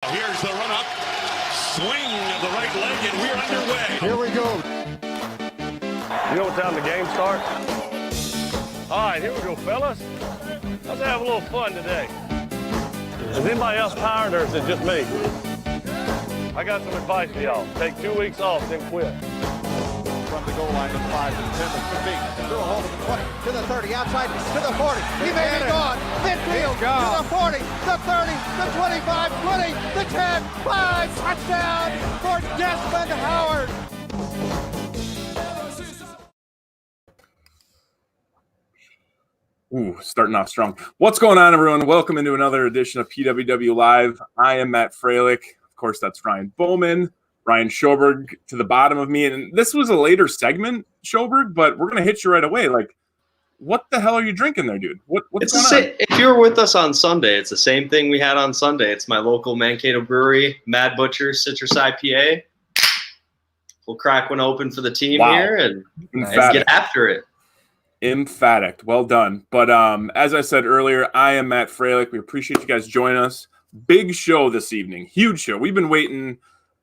Here's the run up, swing of the right leg, and we're underway. Here we go. You know what time the game starts? All right, here we go, fellas. Let's have a little fun today. Is anybody else tired, or is it just me? I got some advice for y'all. Take 2 weeks off, then quit. From the goal line to 5 to 10 to 15. Through a hole to the 20, to the 30, outside to the 40. He may be gone. Midfield to the 40, the 30, the 25, 20, the 10, 5. Touchdown for Desmond Howard. Ooh, starting off strong. What's going on, everyone? Welcome into another edition of PWW Live. I am Matt Freilich. Of course, that's Ryan Bowman, Ryan Schoberg to the bottom of me. And this was a later segment, Schoberg, but we're going to hit you right away. Like, what the hell are you drinking there, dude? What's going on? If you were with us on Sunday, it's the same thing we had on Sunday. It's my local Mankato brewery, Mad Butcher Citrus IPA. We'll crack one open for the team here and get after it. Emphatic. Well done. But as I said earlier, I am Matt Freilich. We appreciate you guys joining us. Big show this evening. Huge show. We've been waiting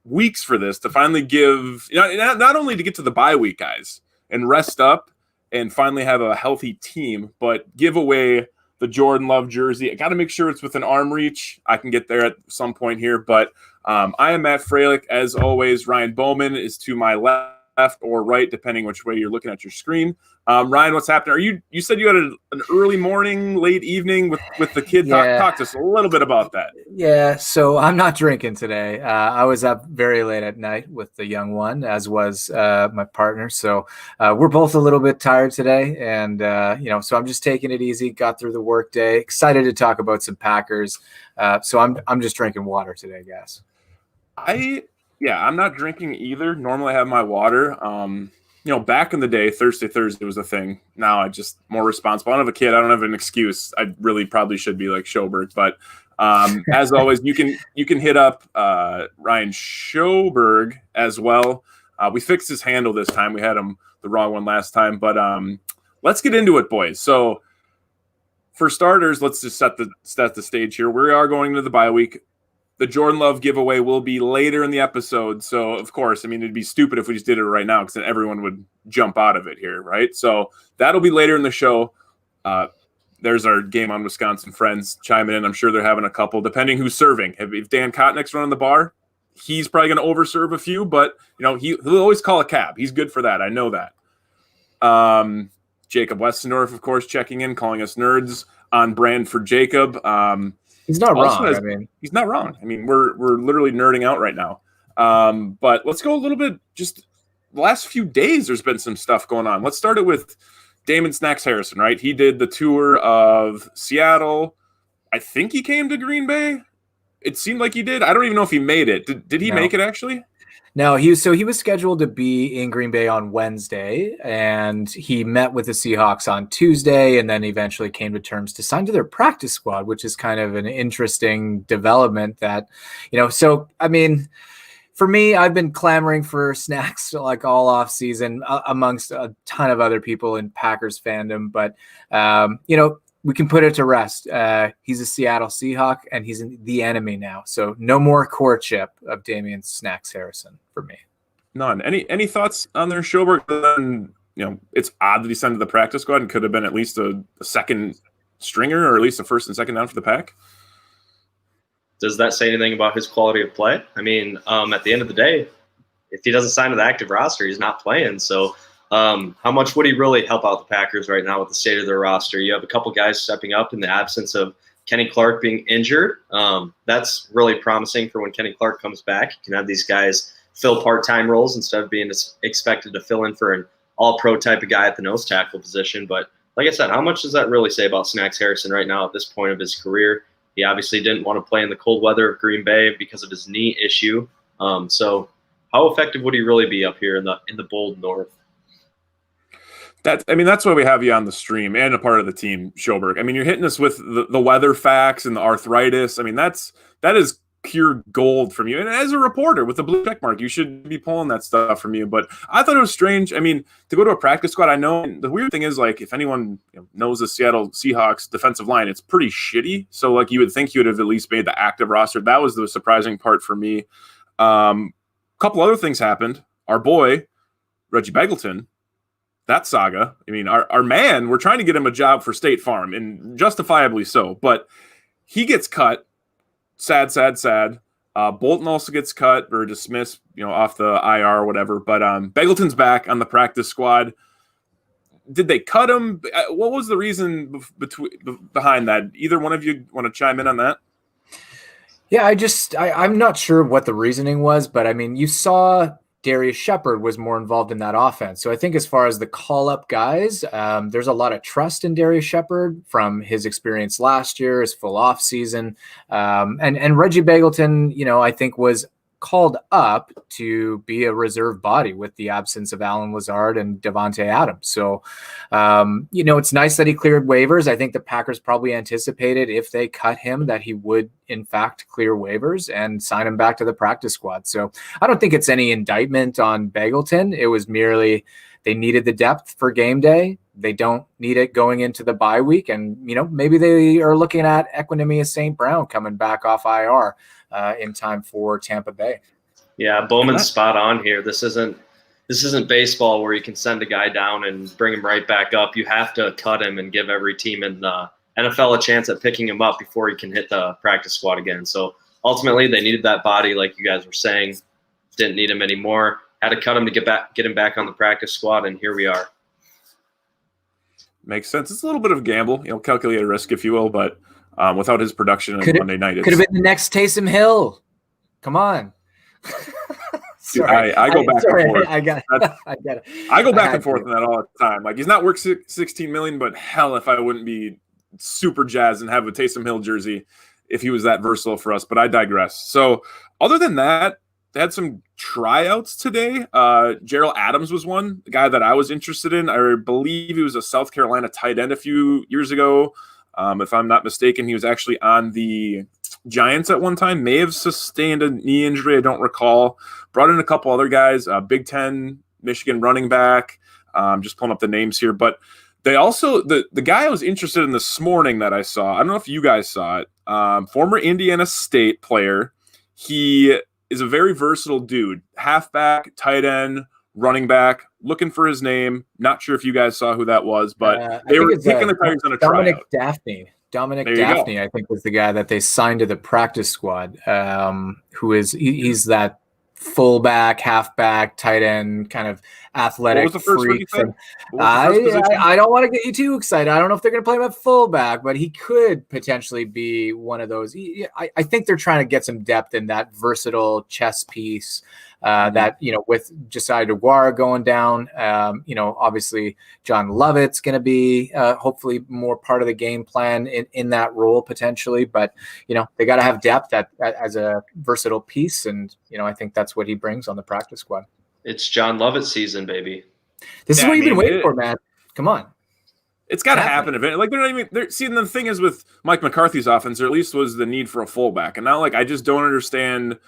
weeks for this to finally give, not only to get to the bye week, guys, and rest up and finally have a healthy team, but give away the Jordan Love jersey. I got to make sure it's within arm reach. I can get there at some point here. But I am Matt Freilich. As always, Ryan Bowman is to my left or right, depending which way you're looking at your screen. Ryan, what's happening? You said you had an early morning, late evening with the kid. Yeah. Talk to us a little bit about that. Yeah, so I'm not drinking today. I was up very late at night with the young one, as was my partner. So we're both a little bit tired today, and so I'm just taking it easy. Got through the work day. Excited to talk about some Packers. So I'm just drinking water today, guys. I'm not drinking either. Normally I have my water. Back in the day, Thursday was a thing. Now I just more responsible. I don't have a kid. I don't have an excuse. I really probably should be like Schoberg. But as always, you can hit up Ryan Schoberg as well. We fixed his handle this time. We had him the wrong one last time. But let's get into it, boys. So for starters, let's just set the stage here. We are going to the bye week. The Jordan Love giveaway will be later in the episode. So, of course, it'd be stupid if we just did it right now because then everyone would jump out of it here, right? So that'll be later in the show. There's our Game on Wisconsin friends chiming in. I'm sure they're having a couple, depending who's serving. If Dan Kotnick's running the bar, he's probably going to overserve a few, but, he'll always call a cab. He's good for that. I know that. Jacob Westendorf, of course, checking in, calling us nerds, on brand for Jacob. He's not wrong. He's not wrong. We're literally nerding out right now. But let's go a little bit. Just the last few days, there's been some stuff going on. Let's start it with Damon Snacks Harrison, right? He did the tour of Seattle. I think he came to Green Bay. It seemed like he did. I don't even know if he made it. Did he make it actually? No, he was scheduled to be in Green Bay on Wednesday, and he met with the Seahawks on Tuesday, and then eventually came to terms to sign to their practice squad, which is kind of an interesting development that, for me, I've been clamoring for Snacks like all off season amongst a ton of other people in Packers fandom, but we can put it to rest. He's a Seattle Seahawk, and he's the enemy now. So no more courtship of Damian Snacks Harrison for me. None. Any thoughts on their Schoberg? It's odd that he signed to the practice squad and could have been at least a second stringer or at least a first and second down for the Pack. Does that say anything about his quality of play? At the end of the day, if he doesn't sign to the active roster, he's not playing. So how much would he really help out the Packers right now with the state of their roster? You have a couple guys stepping up in the absence of Kenny Clark being injured. That's really promising for when Kenny Clark comes back. You can have these guys fill part-time roles instead of being expected to fill in for an all-pro type of guy at the nose tackle position. But like I said, how much does that really say about Snacks Harrison right now at this point of his career? He obviously didn't want to play in the cold weather of Green Bay because of his knee issue. So how effective would he really be up here in the bold north? That's why we have you on the stream and a part of the team, Schoberg. You're hitting us with the weather facts and the arthritis. That is pure gold from you. And as a reporter with a blue check mark, you should be pulling that stuff from you. But I thought it was strange. I mean, to go to a practice squad, I know the weird thing is, like, if anyone knows the Seattle Seahawks defensive line, it's pretty shitty. So, like, you would think he would have at least made the active roster. That was the surprising part for me. A couple other things happened. Our boy, Reggie Begelton, that saga. I mean, our man, we're trying to get him a job for State Farm, and justifiably so. But he gets cut. Sad. Bolton also gets cut or dismissed, off the IR or whatever. But Begelton's back on the practice squad. Did they cut him? What was the reason behind that? Either one of you want to chime in on that? Yeah, I'm not sure what the reasoning was, but I mean, you saw Darius Shepard was more involved in that offense. So I think as far as the call-up guys, there's a lot of trust in Darius Shepard from his experience last year, his full off season. And Reggie Begelton, I think was called up to be a reserve body with the absence of Alan Lazard and Devontae Adams. So, it's nice that he cleared waivers. I think the Packers probably anticipated if they cut him that he would in fact clear waivers and sign him back to the practice squad. So I don't think it's any indictment on Begelton. It was merely they needed the depth for game day. They don't need it going into the bye week. And, maybe they are looking at Equinemius St. Brown coming back off IR in time for Tampa Bay. Yeah, Bowman's spot on here. This isn't baseball where you can send a guy down and bring him right back up. You have to cut him and give every team in the NFL a chance at picking him up before he can hit the practice squad again. So ultimately, they needed that body, like you guys were saying. Didn't need him anymore. Had to cut him to get him back on the practice squad, and here we are. Makes sense. It's a little bit of a gamble, calculated risk, if you will, but without his production on Monday night, could have been the next Taysom Hill. Come on. Sorry, I go back and forth. I got it. I go back and forth on that all the time. Like, he's not worth $16 million, but hell, if I wouldn't be super jazzed and have a Taysom Hill jersey if he was that versatile for us. But I digress. So, other than that, they had some tryouts today. Gerald Adams was one, the guy that I was interested in. I believe he was a South Carolina tight end a few years ago. If I'm not mistaken, he was actually on the Giants at one time, may have sustained a knee injury. I don't recall. Brought in a couple other guys, Big Ten, Michigan running back. Just pulling up the names here. But they also, the guy I was interested in this morning that I saw, I don't know if you guys saw it, former Indiana State player. He is a very versatile dude. Halfback, tight end, running back. Looking for his name. Not sure if you guys saw who that was, but they were kicking the Tigers on a Dominic tryout. Dominic Daphne, I think, was the guy that they signed to the practice squad. He's that fullback, halfback, tight end, kind of athletic freak. I don't want to get you too excited. I don't know if they're going to play him at fullback, but he could potentially be one of those. I think they're trying to get some depth in that versatile chess piece. That, with Josiah DeGuara going down, obviously John Lovett's going to be hopefully more part of the game plan in that role potentially. But, they got to have depth as a versatile piece. And, I think that's what he brings on the practice squad. It's John Lovett season, baby. This is what you've been waiting for, man. Come on. It's got to happen eventually. Like, they're not even. See, the thing is with Mike McCarthy's offense, there at least was the need for a fullback. And now, like, I just don't understand.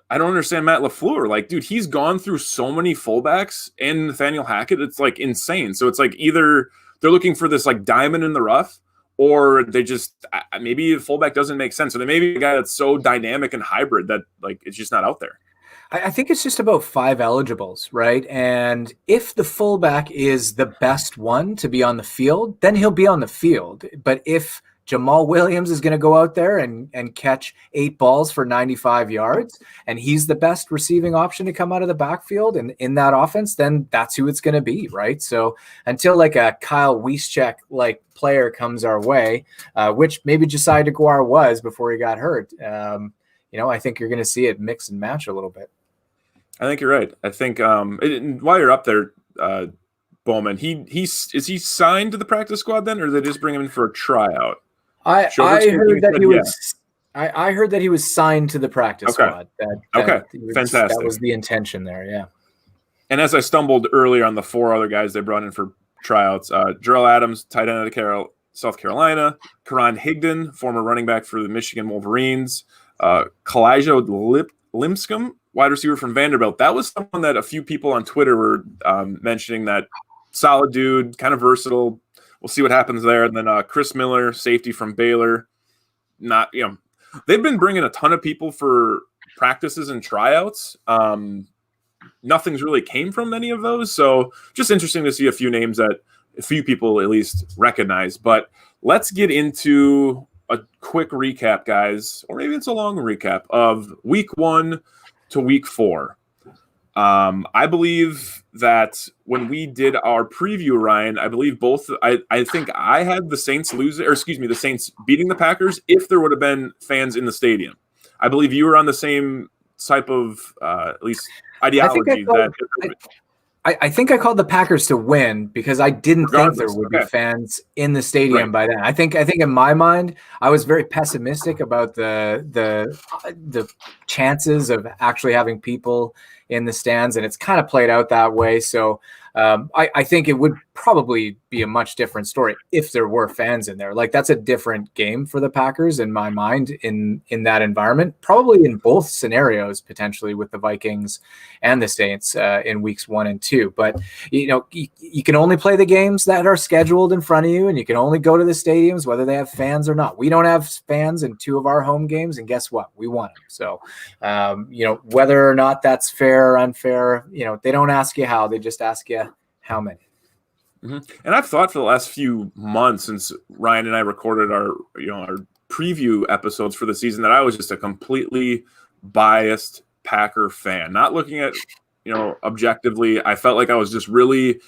I don't understand Matt LaFleur. Like, dude, he's gone through so many fullbacks and Nathaniel Hackett. It's like insane. So it's like either they're looking for this like diamond in the rough, or they just maybe the fullback doesn't make sense. Or they may be a guy that's so dynamic and hybrid that like it's just not out there. I think it's just about 5 eligibles, right? And if the fullback is the best one to be on the field, then he'll be on the field. But if Jamal Williams is going to go out there and catch 8 balls for 95 yards, and he's the best receiving option to come out of the backfield and in that offense, then that's who it's going to be, right? So until like a Kyle Juszczyk like player comes our way, which maybe Josiah DeGuara was before he got hurt, I think you're going to see it mix and match a little bit. I think you're right. I think while you're up there, Bowman, is he signed to the practice squad then, or did they just bring him in for a tryout? I heard that he was signed to the practice squad. Fantastic. That was the intention there, yeah. And as I stumbled earlier on the 4 other guys they brought in for tryouts, Gerald Adams, tight end out of South Carolina, Karan Higdon, former running back for the Michigan Wolverines, Kalijah Limscomb, wide receiver from Vanderbilt. That was someone that a few people on Twitter were mentioning, that solid dude, kind of versatile. We'll see what happens there. And then Chris Miller, safety from Baylor. Not, they've been bringing a ton of people for practices and tryouts. Nothing's really came from any of those. So just interesting to see a few names that a few people at least recognize. But let's get into a quick recap, guys, or maybe it's a long recap of week 1 to week 4. I believe that when we did our preview, Ryan, I believe I think I had the Saints the Saints beating the Packers if there would have been fans in the stadium. I believe you were on the same type of at least ideology. I think I called the Packers to win because I didn't think there would be fans in the stadium by then. I think in my mind, I was very pessimistic about the chances of actually having people in the stands, and it's kind of played out that way. So I think it would probably be a much different story if there were fans in there. Like, that's a different game for the Packers in my mind in that environment, probably in both scenarios, potentially with the Vikings and the Saints in weeks 1 and 2. But, you can only play the games that are scheduled in front of you, and you can only go to the stadiums, whether they have fans or not. We don't have fans in 2 of our home games, and guess what? We won them. So, whether or not that's fair or unfair, they don't ask you how, they just ask you how many. Mm-hmm. And I've thought for the last few months since Ryan and I recorded our preview episodes for the season that I was just a completely biased Packer fan. Not looking at, objectively, I felt like I was just really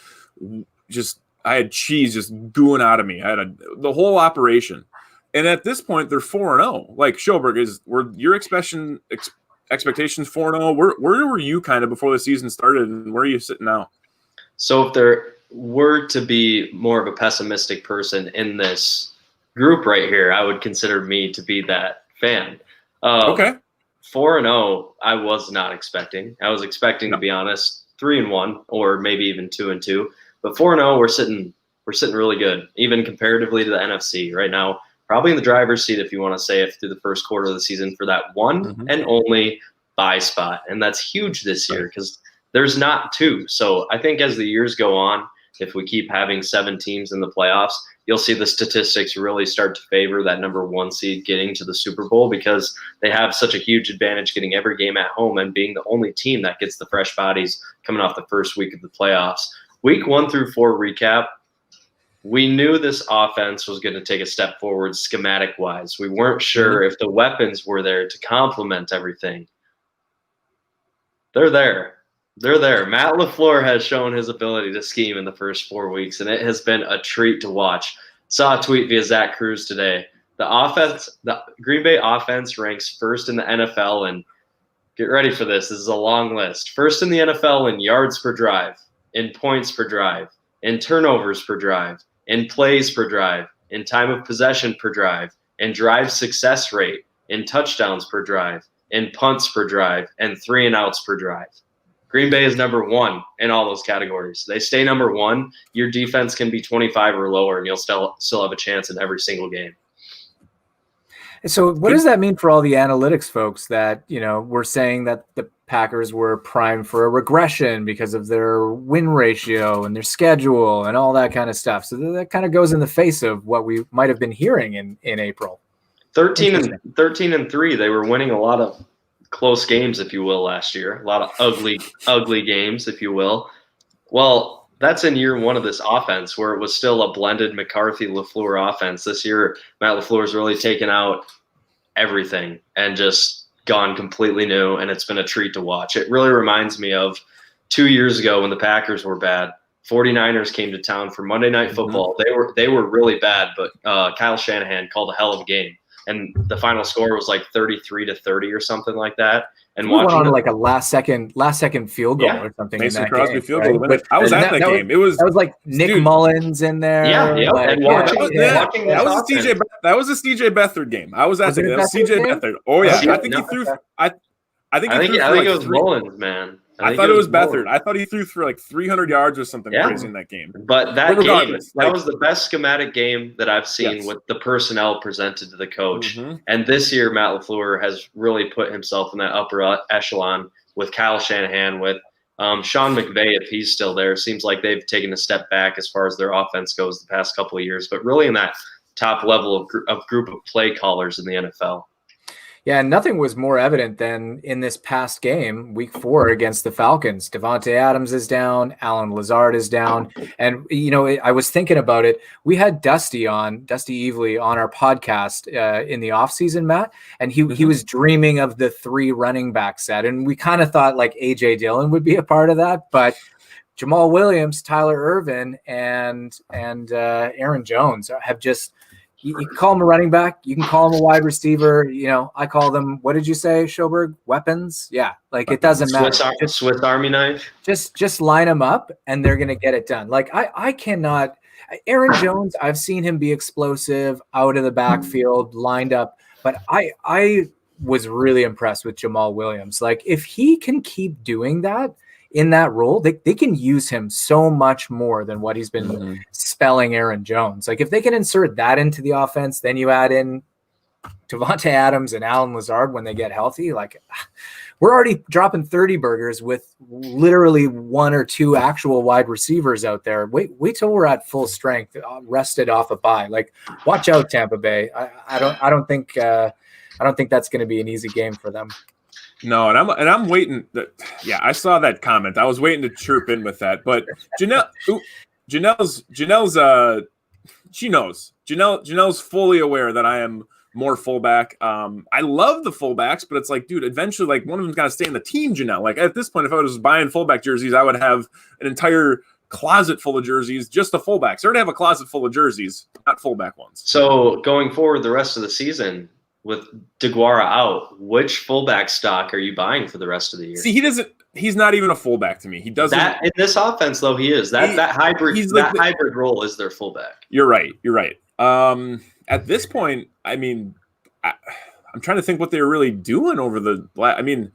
I had cheese just gooing out of me. I had the whole operation. And at this point, they're 4-0. Like, Schoberg, were your expectations 4-0? Where were you kind of before the season started, and where are you sitting now? So if there were to be more of a pessimistic person in this group right here, I would consider me to be that fan. Okay. 4-0, I was not expecting. I was expecting, to be honest, 3-1 or maybe even 2-2. But 4-0, we're sitting really good, even comparatively to the NFC right now. Probably in the driver's seat, if you want to say it, through the first quarter of the season for that one and only bye spot, and that's huge this year because there's not 2. So I think as the years go on, if we keep having 7 teams in the playoffs, you'll see the statistics really start to favor that number 1 seed getting to the Super Bowl because they have such a huge advantage getting every game at home and being the only team that gets the fresh bodies coming off the first week of the playoffs. Week 1 through 4 recap, we knew this offense was going to take a step forward schematic-wise. We weren't sure if the weapons were there to complement everything. They're there. They're there. Matt LaFleur has shown his ability to scheme in the first 4 weeks, and it has been a treat to watch. Saw a tweet via Zach Cruz today. The Green Bay offense ranks first in the NFL, and get ready for this. This is a long list. First in the NFL in yards per drive, in points per drive, in turnovers per drive, in plays per drive, in time of possession per drive, in drive success rate, in touchdowns per drive, in punts per drive, and 3 and outs per drive. Green Bay is number 1 in all those categories. They stay number 1. Your defense can be 25 or lower, and you'll still have a chance in every single game. So what does that mean for all the analytics folks that, we're saying that the Packers were primed for a regression because of their win ratio and their schedule and all that kind of stuff? So that kind of goes in the face of what we might have been hearing in April. 13 and 3, they were winning a lot of close games, if you will, last year. A lot of ugly games, if you will. Well, that's in year 1 of this offense where it was still a blended McCarthy-LaFleur offense. This year, Matt LaFleur's really taken out everything and just gone completely new, and it's been a treat to watch. It really reminds me of 2 years ago when the Packers were bad. 49ers came to town for Monday Night Football. They were really bad, but Kyle Shanahan called a hell of a game. And the final score was like 33-30 or something like that. And we went on like a last second field goal or something. Mason in that Crosby game, field goal. right? I was at that game. That was like Nick Mullins in there. Yeah. Like, And that was a CJ Beathard game. I was at that. That was CJ Beathard. Oh yeah. I think he threw. I think it was Mullins, man. I thought it was Beathard. I thought he threw for like 300 yards or something crazy in that game. But that game, like, that was the best schematic game that I've seen with the personnel presented to the coach. And this year, Matt LaFleur has really put himself in that upper echelon with Kyle Shanahan, with Sean McVay, if he's still there. Seems like they've taken a step back as far as their offense goes the past couple of years, but really in that top level of group of play callers in the NFL. Yeah, and nothing was more evident than in this past game, week 4 against the Falcons. Devontae Adams is down, Alan Lazard is down. And, I was thinking about it. We had Dusty Evely on our podcast in the offseason, Matt, and he was dreaming of the 3 running back set. And we kind of thought like A.J. Dillon would be a part of that, but Jamal Williams, Tyler Ervin, and Aaron Jones have just – you can call him a running back. You can call him a wide receiver. I call them, what did you say, Schoberg? Weapons? Yeah, like it doesn't matter. Swiss Army knife. Just line them up, and they're going to get it done. Like I cannot – Aaron Jones, I've seen him be explosive, out of the backfield, lined up. But I was really impressed with Jamal Williams. Like if he can keep doing that, in that role, they can use him so much more than what he's been spelling Aaron Jones. Like if they can insert that into the offense, then you add in Devontae Adams and Alan Lazard when they get healthy. Like we're already dropping 30 burgers with literally 1 or 2 actual wide receivers out there. Wait till we're at full strength, rested off a bye. Like watch out, Tampa Bay. I don't think that's going to be an easy game for them. No, and I'm waiting. I saw that comment. I was waiting to chirp in with that. But Janelle's she knows. Janelle's fully aware that I am more fullback. I love the fullbacks, but it's like, dude, eventually, like one of them's got to stay in the team. Janelle, like at this point, if I was buying fullback jerseys, I would have an entire closet full of jerseys, just the fullbacks. I already have a closet full of jerseys, not fullback ones. So going forward, the rest of the season, with DeGuara out, which fullback stock are you buying for the rest of the year? See, he's not even a fullback to me. He doesn't. That in this offense, though, he is. That hybrid hybrid role is their fullback. You're right. At this point, I mean, I'm trying to think what they were really doing over the. I mean,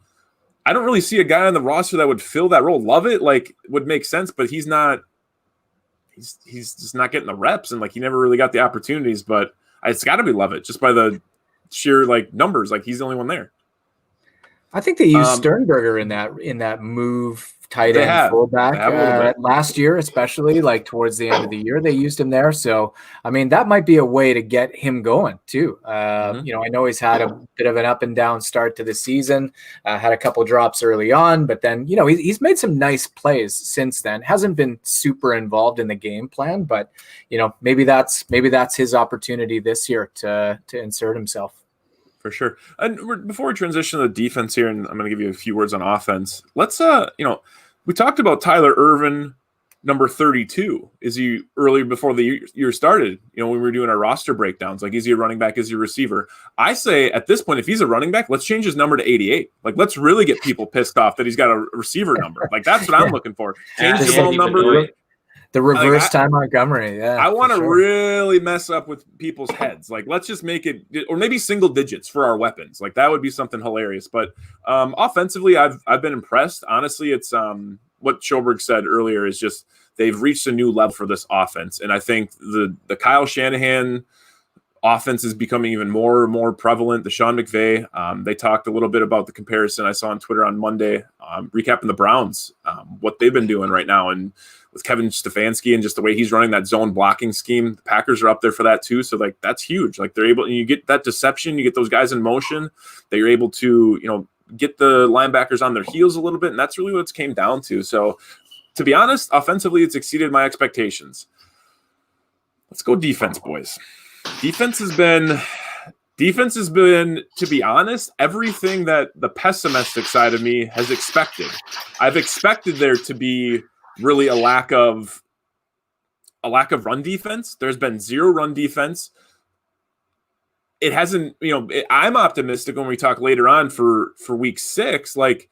I don't really see a guy on the roster that would fill that role. Love it, like would make sense, but he's not. He's just not getting the reps, and like he never really got the opportunities. But it's got to be Lovett just by the sheer like numbers. Like he's the only one there. I think they used Sternberger in that move, tight end fullback last year, especially like towards the end of the year, they used him there. So, I mean, that might be a way to get him going too. I know he's had a bit of an up and down start to the season, had a couple drops early on, but then, he's made some nice plays since then. Hasn't been super involved in the game plan, but maybe that's his opportunity this year to insert himself. For sure. And before we transition to the defense here, and I'm going to give you a few words on offense. Let's, we talked about Tyler Ervin, number 32. Is he early before the year started? When we were doing our roster breakdowns, like, is he a running back? Is he a receiver? I say at this point, if he's a running back, let's change his number to 88. Like, let's really get people pissed off that he's got a receiver number. Like, that's what I'm looking for. Change the whole number. The reverse Ty Montgomery, yeah. I want to really mess up with people's heads. Like, let's just make it, or maybe single digits for our weapons. Like, that would be something hilarious. But offensively, I've been impressed. Honestly, it's what Schoberg said earlier is just they've reached a new level for this offense. And I think the Kyle Shanahan offense is becoming even more and more prevalent. The Sean McVay, they talked a little bit about the comparison I saw on Twitter on Monday, recapping the Browns, what they've been doing right now. And with Kevin Stefanski and just the way he's running that zone blocking scheme, the Packers are up there for that too. So like, that's huge. Like they're able, and you get that deception, you get those guys in motion that you're able to, get the linebackers on their heels a little bit. And that's really what it's came down to. So to be honest, offensively, it's exceeded my expectations. Let's go defense, boys. Defense has been, to be honest, everything that the pessimistic side of me has expected. I've expected there to be really a lack of run defense. There's been zero run defense. It hasn't, I'm optimistic when we talk later on for week 6. Like,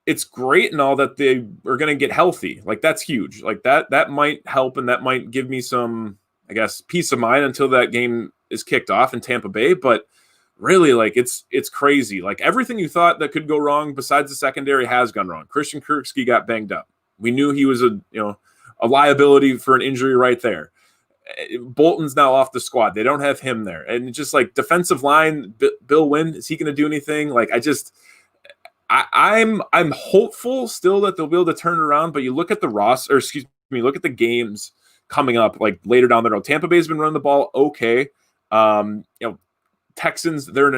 it's great and all that they are going to get healthy. Like, that's huge. Like that might help, and that might give me some, I guess, peace of mind until that game is kicked off in Tampa Bay. But really, like, it's crazy. Like, everything you thought that could go wrong besides the secondary has gone wrong. Christian Kirksey got banged up. We knew he was a liability for an injury right there. Bolton's now off the squad. They don't have him there. And just like defensive line, Bill Wynn, is he going to do anything? Like, I'm hopeful still that they'll be able to turn it around, but you look at the look at the games coming up, like later down the road. Tampa Bay's been running the ball okay. Texans, they're in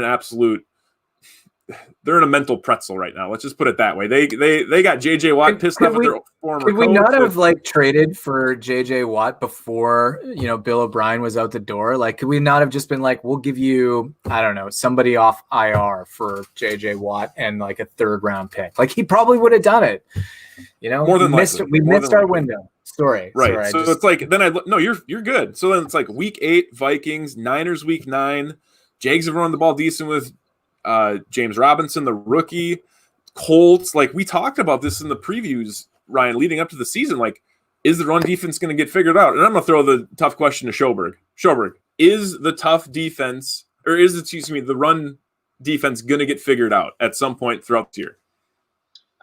a mental pretzel right now. Let's just put it that way. They got JJ Watt pissed off at their former could we coach. not have like traded for JJ Watt before, Bill O'Brien was out the door? Like, could we not have just been like, we'll give you, I don't know, somebody off IR for JJ Watt and like a 3rd round pick? Like, he probably would have done it. More than we missed our window. Sorry. Right. So it's like, then you're good. So then it's like week 8, Vikings, Niners week 9. Jags have run the ball decent with James Robinson, the rookie. Colts, like we talked about this in the previews, Ryan, leading up to the season. Like, is the run defense going to get figured out? And I'm going to throw the tough question to Schoberg. Schoberg, is the the run defense going to get figured out at some point throughout the year?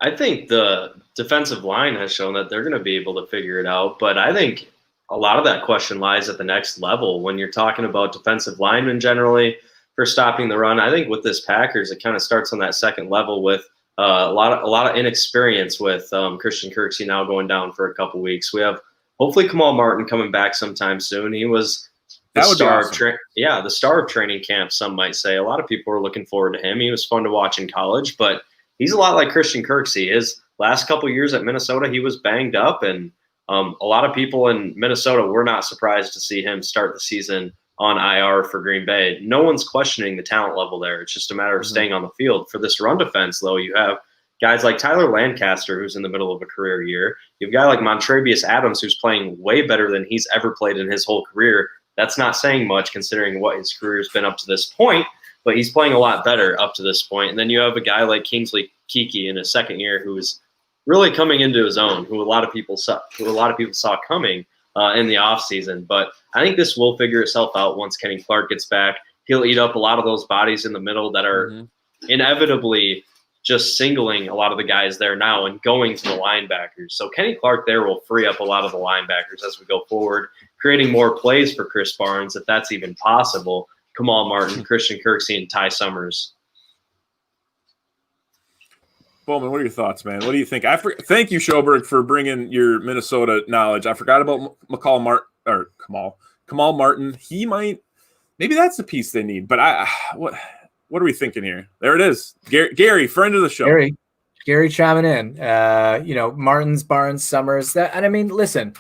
I think the defensive line has shown that they're going to be able to figure it out, but I think a lot of that question lies at the next level when you're talking about defensive linemen generally for stopping the run. I think with this Packers, it kind of starts on that second level with a lot of inexperience with Christian Kirksey now going down for a couple weeks. We have hopefully Kamal Martin coming back sometime soon. He was the star of training camp, some might say. A lot of people are looking forward to him. He was fun to watch in college, but he's a lot like Christian Kirksey. His last couple years at Minnesota, he was banged up, and a lot of people in Minnesota were not surprised to see him start the season on IR for Green Bay. No one's questioning the talent level there. It's just a matter of staying on the field. For this run defense, though, you have guys like Tyler Lancaster, who's in the middle of a career year. You have a guy like Montrevious Adams, who's playing way better than he's ever played in his whole career. That's not saying much considering what his career has been up to this point, but he's playing a lot better up to this point. And then you have a guy like Kingsley Keke in his second year who is really coming into his own, who a lot of people saw coming in the offseason. But I think this will figure itself out once Kenny Clark gets back. He'll eat up a lot of those bodies in the middle that are inevitably just singling a lot of the guys there now and going to the linebackers. So Kenny Clark there will free up a lot of the linebackers as we go forward, creating more plays for Chris Barnes, if that's even possible. Kamal Martin, Christian Kirksey, and Ty Summers. Bowman, what are your thoughts, man? What do you think? Thank you, Schoberg, for bringing your Minnesota knowledge. I forgot about Kamal Martin. He maybe that's the piece they need. But what are we thinking here? There it is. Gary, friend of the show. Gary chiming in. Martins, Barnes, Summers. Listen.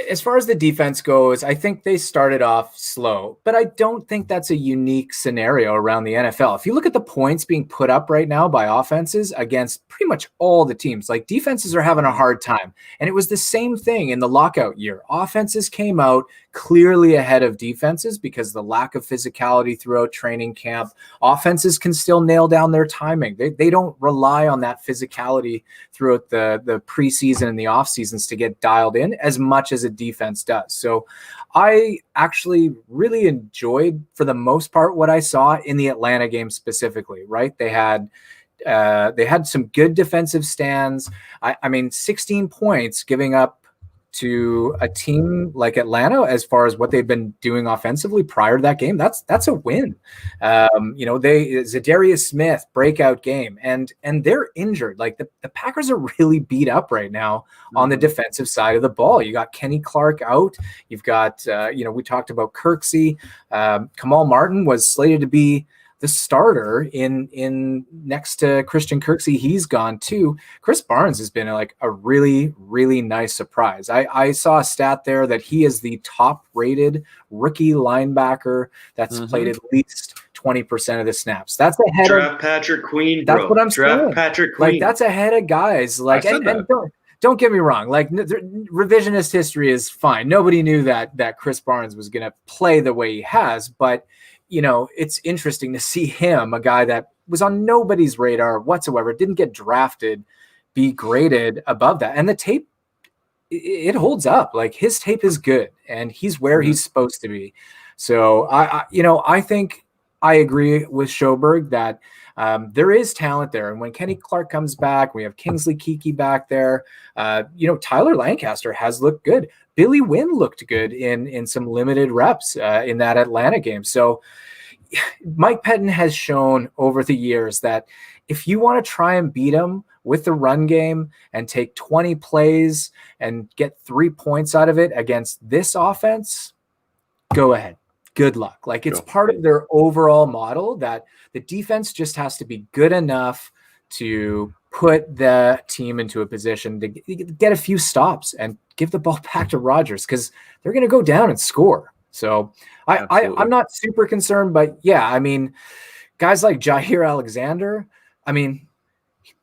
As far as the defense goes, I think they started off slow, but I don't think that's a unique scenario around the NFL. If you look at the points being put up right now by offenses against pretty much all the teams, like defenses are having a hard time. And it was the same thing in the lockout year. Offenses came out clearly ahead of defenses because the lack of physicality throughout training camp. Offenses can still nail down their timing. They don't rely on that physicality throughout the preseason and the off seasons to get dialed in as much as a defense does. So I actually really enjoyed, for the most part, what I saw in the Atlanta game specifically, right? They had some good defensive stands. 16 points giving up to a team like Atlanta, as far as what they've been doing offensively prior to that game, that's a win. Zadarius Smith breakout game, and they're injured. Like the Packers are really beat up right now on the defensive side of the ball. You got Kenny Clark out. You've got we talked about Kirksey. Kamal Martin was slated to be the starter in next to Christian Kirksey. He's gone too. Chris Barnes has been a really, really nice surprise. I saw a stat there that he is the top rated rookie linebacker that's played at least 20% of the snaps. That's ahead of Patrick Queen, bro. That's what I'm saying. Patrick Queen. Like, that's ahead of guys. Like, and don't get me wrong. Like, revisionist history is fine. Nobody knew that Chris Barnes was going to play the way he has, but it's interesting to see him, a guy that was on nobody's radar whatsoever, didn't get drafted, be graded above that. And the tape, it holds up. Like, his tape is good, and he's where he's supposed to be. So I think I agree with Schoberg that there is talent there. And when Kenny Clark comes back, we have Kingsley Kiki back there. Tyler Lancaster has looked good. Billy Wynn looked good in some limited reps in that Atlanta game. So Mike Pettin has shown over the years that if you want to try and beat him with the run game and take 20 plays and get 3 points out of it against this offense, go ahead. Good luck. Like, it's part of their overall model that the defense just has to be good enough to put the team into a position to get a few stops and give the ball back to Rodgers, because they're going to go down and score. So I'm not super concerned, but yeah, I mean, guys like Jair Alexander, I mean,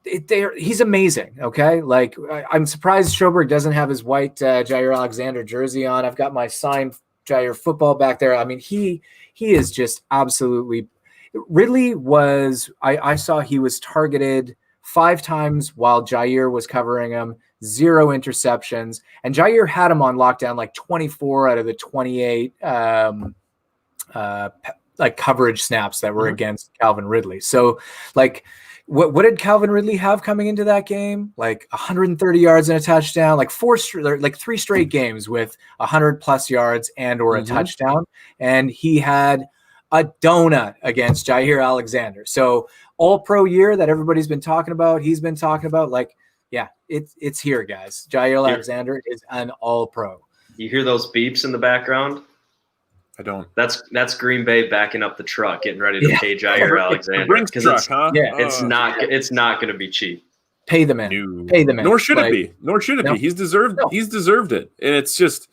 he's amazing. Okay. Like, I'm surprised Schoberg doesn't have his white Jair Alexander jersey on. I've got my signed Jair football back there. I mean, he is just absolutely. Ridley was, I saw he was targeted 5 times while Jair was covering him, 0 interceptions, and Jair had him on lockdown like 24 out of the 28 like coverage snaps that were against Calvin Ridley. So like, what did Calvin Ridley have coming into that game? Like 130 yards and a touchdown, like 3 straight games with 100+ yards and or a touchdown. And he had a donut against Jair Alexander. So all pro year that everybody's been talking about, he's been talking about, like, yeah, it's here, guys. Jair Alexander is an all pro. You hear those beeps in the background? I don't. That's Green Bay backing up the truck, getting ready to pay Jair Alexander, because it's not going to be cheap. Pay the man. No. Pay the man. Nor should it be. He's deserved. No. He's deserved it, and it's just,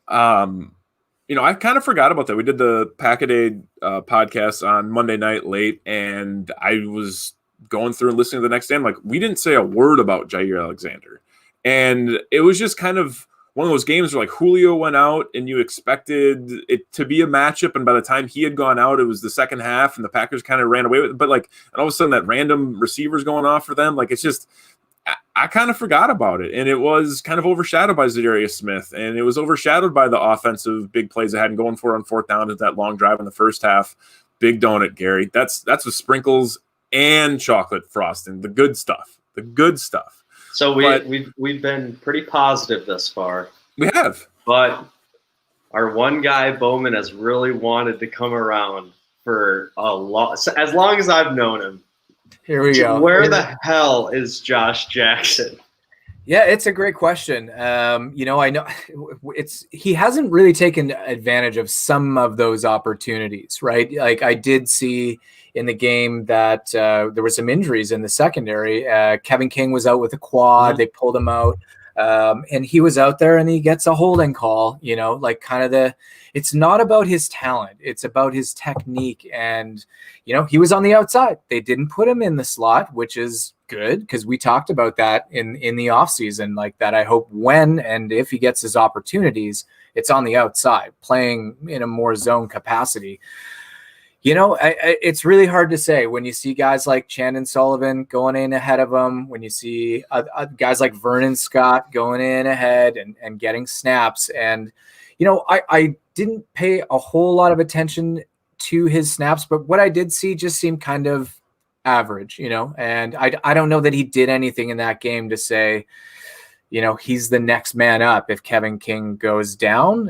I kind of forgot about that. We did the Pack-A-Day podcast on Monday night late, and I was going through and listening to the next day. I'm like, we didn't say a word about Jair Alexander, and it was just kind of one of those games where, like, Julio went out and you expected it to be a matchup, and by the time he had gone out, it was the second half and the Packers kind of ran away with it. But, like, and all of a sudden that random receiver's going off for them. Like, it's just, I kind of forgot about it, and it was kind of overshadowed by Zadarius Smith, and it was overshadowed by the offensive big plays they had going for on 4th down at that long drive in the first half. Big donut, Gary. That's with sprinkles and chocolate frosting, the good stuff. So we've been pretty positive thus far. We have. But our one guy, Bowman, has really wanted to come around for as long as I've known him. Here we go. Where the hell is Josh Jackson? Yeah, it's a great question. I know he hasn't really taken advantage of some of those opportunities, right? Like, I did see in the game that there were some injuries in the secondary. Kevin King was out with a quad. They pulled him out. And he was out there and he gets a holding call, like kind of it's not about his talent. It's about his technique. And, he was on the outside. They didn't put him in the slot, which is good, because we talked about that in the offseason, like that. I hope when and if he gets his opportunities, it's on the outside, playing in a more zone capacity. It's really hard to say when you see guys like Chandon Sullivan going in ahead of him, when you see guys like Vernon Scott going in ahead and getting snaps. And, I didn't pay a whole lot of attention to his snaps, but what I did see just seemed kind of average, and I don't know that he did anything in that game to say, he's the next man up if Kevin King goes down.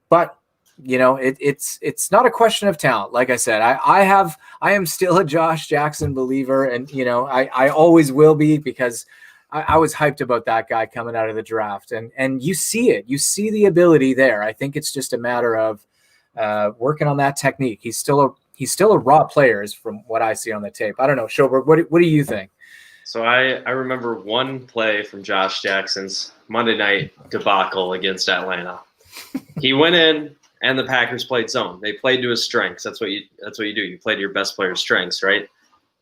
But it's not a question of talent. Like I said, I am still a Josh Jackson believer, and I always will be, because I was hyped about that guy coming out of the draft, and you see the ability there. I think it's just a matter of working on that technique. He's still a raw player, is from what I see on the tape. I don't know, Schoberg, what do you think? So I remember one play from Josh Jackson's Monday night debacle against Atlanta. He went in, and the Packers played zone. They played to his strengths. That's what you do. You play to your best player's strengths, right?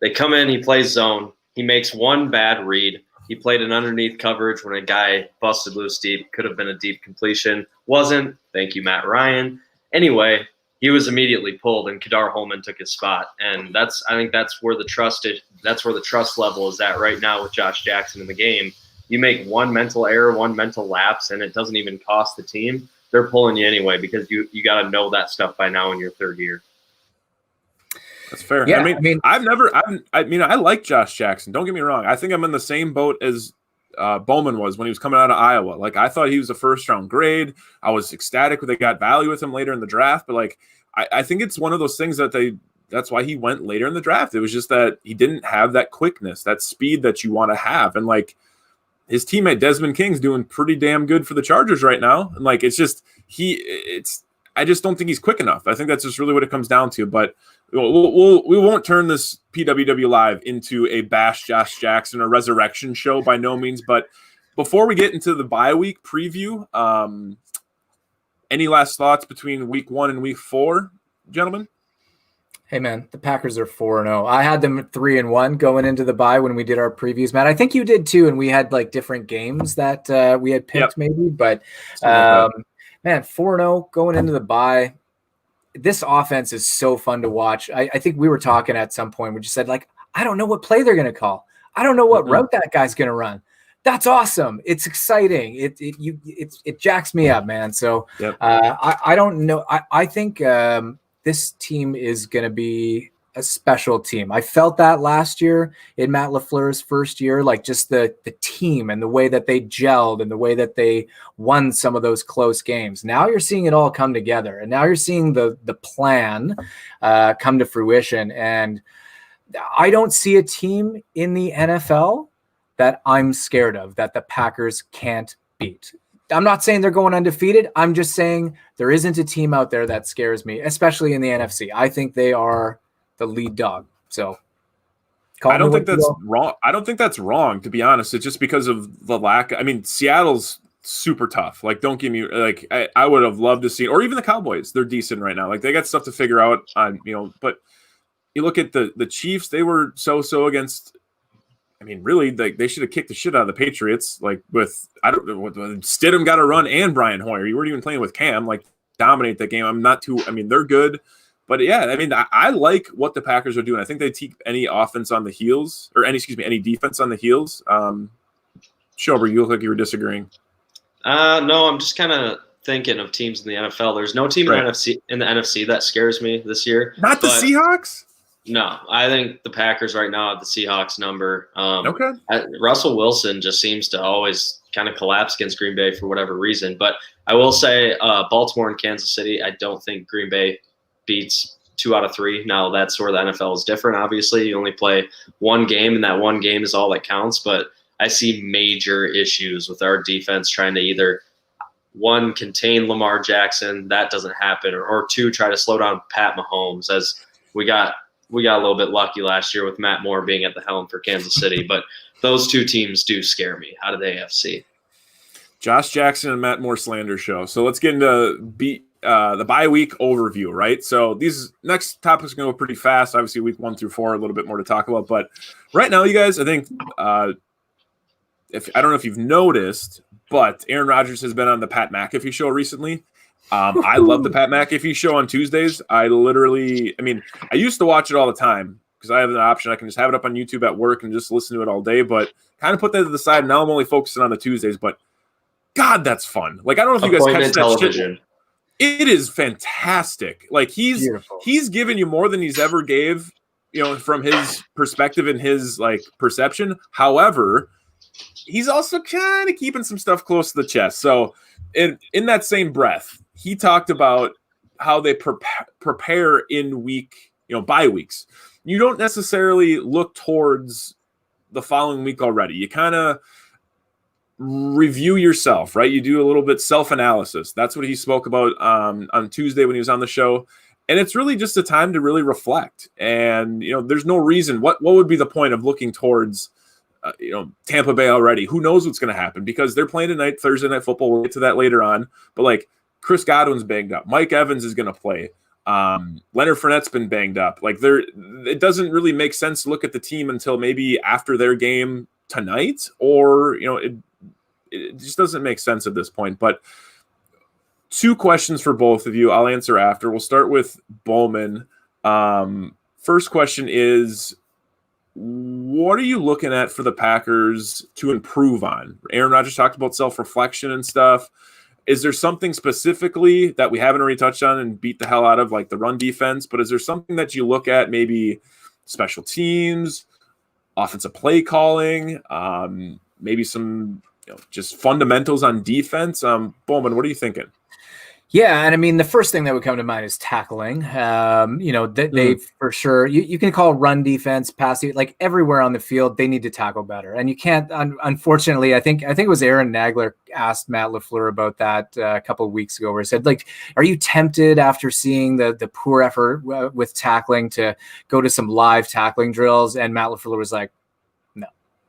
They come in, he plays zone. He makes one bad read. He played an underneath coverage when a guy busted loose deep. Could have been a deep completion. Wasn't. Thank you, Matt Ryan. Anyway, he was immediately pulled, and Kadar Holman took his spot. And I think that's where the trust is. That's where the trust level is at right now with Josh Jackson in the game. You make one mental error, one mental lapse, and it doesn't even cost the team. They're pulling you anyway, because you got to know that stuff by now in your 3rd year. That's fair. Yeah, I mean, I like Josh Jackson. Don't get me wrong. I think I'm in the same boat as Bowman was when he was coming out of Iowa. Like, I thought he was a first-round grade. I was ecstatic when they got value with him later in the draft. But, like, I think it's one of those things that's why he went later in the draft. It was just that he didn't have that quickness, that speed that you want to have. And, like, his teammate Desmond King's doing pretty damn good for the Chargers right now. And, like, I just don't think he's quick enough. I think that's just really what it comes down to. But we won't turn this PWW Live into a bash Josh Jackson or resurrection show by no means. But before we get into the bye week preview, any last thoughts between week 1 and week 4, gentlemen? Hey man, the Packers are 4-0. I had them 3-1 going into the bye when we did our previews, Matt. I think you did too, and we had like different games that we had picked maybe. But man, 4-0 going into the bye. This offense is so fun to watch. I think we were talking at some point. We just said, like, I don't know what play they're going to call. I don't know what route that guy's going to run. That's awesome. It's exciting. It jacks me up, man. So I don't know. I think this team is going to be a special team. I felt that last year in Matt LaFleur's first year, like just the team and the way that they gelled and the way that they won some of those close games. Now you're seeing it all come together, and now you're seeing the plan come to fruition. And I don't see a team in the NFL that I'm scared of, that the Packers can't beat. I'm not saying they're going undefeated. I'm just saying there isn't a team out there that scares me, especially in the NFC. I think they are the lead dog. So I don't think that's wrong. I don't think that's wrong, to be honest. It's just because of the lack. I mean, Seattle's super tough. Like, don't give me like I would have loved to see, or even the Cowboys. They're decent right now. Like, they got stuff to figure out on, but you look at the Chiefs, they were so against. I mean, really, they should have kicked the shit out of the Patriots. Like, with Stidham got a run and Brian Hoyer. You weren't even playing with Cam. Like, dominate that game. They're good. But yeah, I mean, I like what the Packers are doing. I think they keep any offense on the heels, or any defense on the heels. Shober, you look like you were disagreeing. No, I'm just kind of thinking of teams in the NFL. There's no team in the NFC that scares me this year. Not the Seahawks? No, I think the Packers right now have the Seahawks number. Okay. Russell Wilson just seems to always kind of collapse against Green Bay for whatever reason. But I will say Baltimore and Kansas City, I don't think Green Bay beats 2 out of 3. Now, that's where the NFL is different, obviously. You only play one game, and that one game is all that counts. But I see major issues with our defense trying to either, 1, contain Lamar Jackson. That doesn't happen. Or 2, try to slow down Pat Mahomes, as we got a little bit lucky last year with Matt Moore being at the helm for Kansas City. But those 2 teams do scare me out of the AFC. Josh Jackson and Matt Moore slander show. So let's get into the bye week overview, right? So these next topics are going to go pretty fast. Obviously, week 1 through 4, a little bit more to talk about. But right now, you guys, I think, I don't know if you've noticed, but Aaron Rodgers has been on the Pat McAfee show recently. I love the Pat McAfee show on Tuesdays. I used to watch it all the time because I have an option. I can just have it up on YouTube at work and just listen to it all day, but kind of put that to the side. Now I'm only focusing on the Tuesdays, but God, that's fun. Like, I don't know if you guys catch that television. It is fantastic. Like, he's given you more than he's ever gave, from his perspective and his like perception. However, he's also kind of keeping some stuff close to the chest. So in that same breath, he talked about how they prepare in bye weeks. You don't necessarily look towards the following week already. You kind of review yourself, right? You do a little bit self-analysis. That's what he spoke about on Tuesday when he was on the show. And it's really just a time to really reflect. And, there's no reason. What would be the point of looking towards, Tampa Bay already? Who knows what's going to happen? Because they're playing tonight, Thursday Night Football. We'll get to that later on. But, like, Chris Godwin's banged up. Mike Evans is going to play. Leonard Fournette's been banged up. Like, it doesn't really make sense to look at the team until maybe after their game tonight, or, it just doesn't make sense at this point. But 2 questions for both of you. I'll answer after. We'll start with Bowman. First question is, what are you looking at for the Packers to improve on? Aaron Rodgers talked about self-reflection and stuff. is there something specifically that we haven't already touched on and beat the hell out of, like the run defense? But is there something that you look at, maybe special teams, offensive play calling, maybe some just fundamentals on defense? Bowman, what are you thinking? Yeah, and I mean, the first thing that would come to mind is tackling. They for sure, you can call run defense, pass, like everywhere on the field, they need to tackle better. And you can't, unfortunately, I think it was Aaron Nagler asked Matt LaFleur about that a couple of weeks ago, where he said, like, are you tempted after seeing the poor effort with tackling to go to some live tackling drills? And Matt LaFleur was like,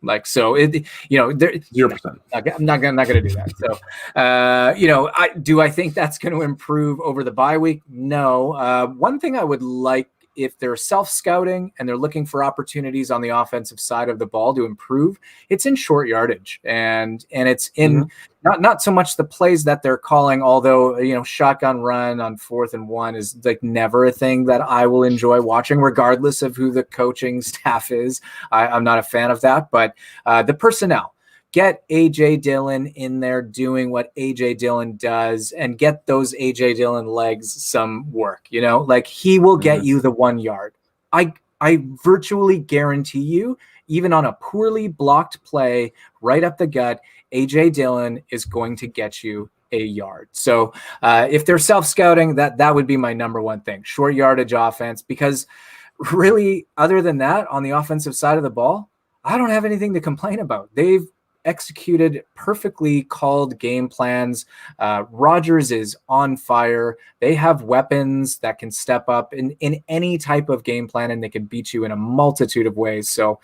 like, so there 0%. I'm not gonna do that. So, I think that's going to improve over the bye week? No. One thing I would like, if they're self-scouting and they're looking for opportunities on the offensive side of the ball to improve, it's in short yardage, and it's in not so much the plays that they're calling, although, shotgun run on 4th and 1 is like never a thing that I will enjoy watching, regardless of who the coaching staff is. I'm not a fan of that, but the personnel. Get A.J. Dillon in there doing what A.J. Dillon does, and get those A.J. Dillon legs some work. Like, he will get you the 1 yard. I virtually guarantee you, even on a poorly blocked play right up the gut, A.J. Dillon is going to get you a yard. So if they're self-scouting, that would be my number one thing. Short yardage offense, because really, other than that, on the offensive side of the ball, I don't have anything to complain about. They've executed perfectly called game plans. Rodgers is on fire. They have weapons that can step up in any type of game plan, and they can beat you in a multitude of ways. So,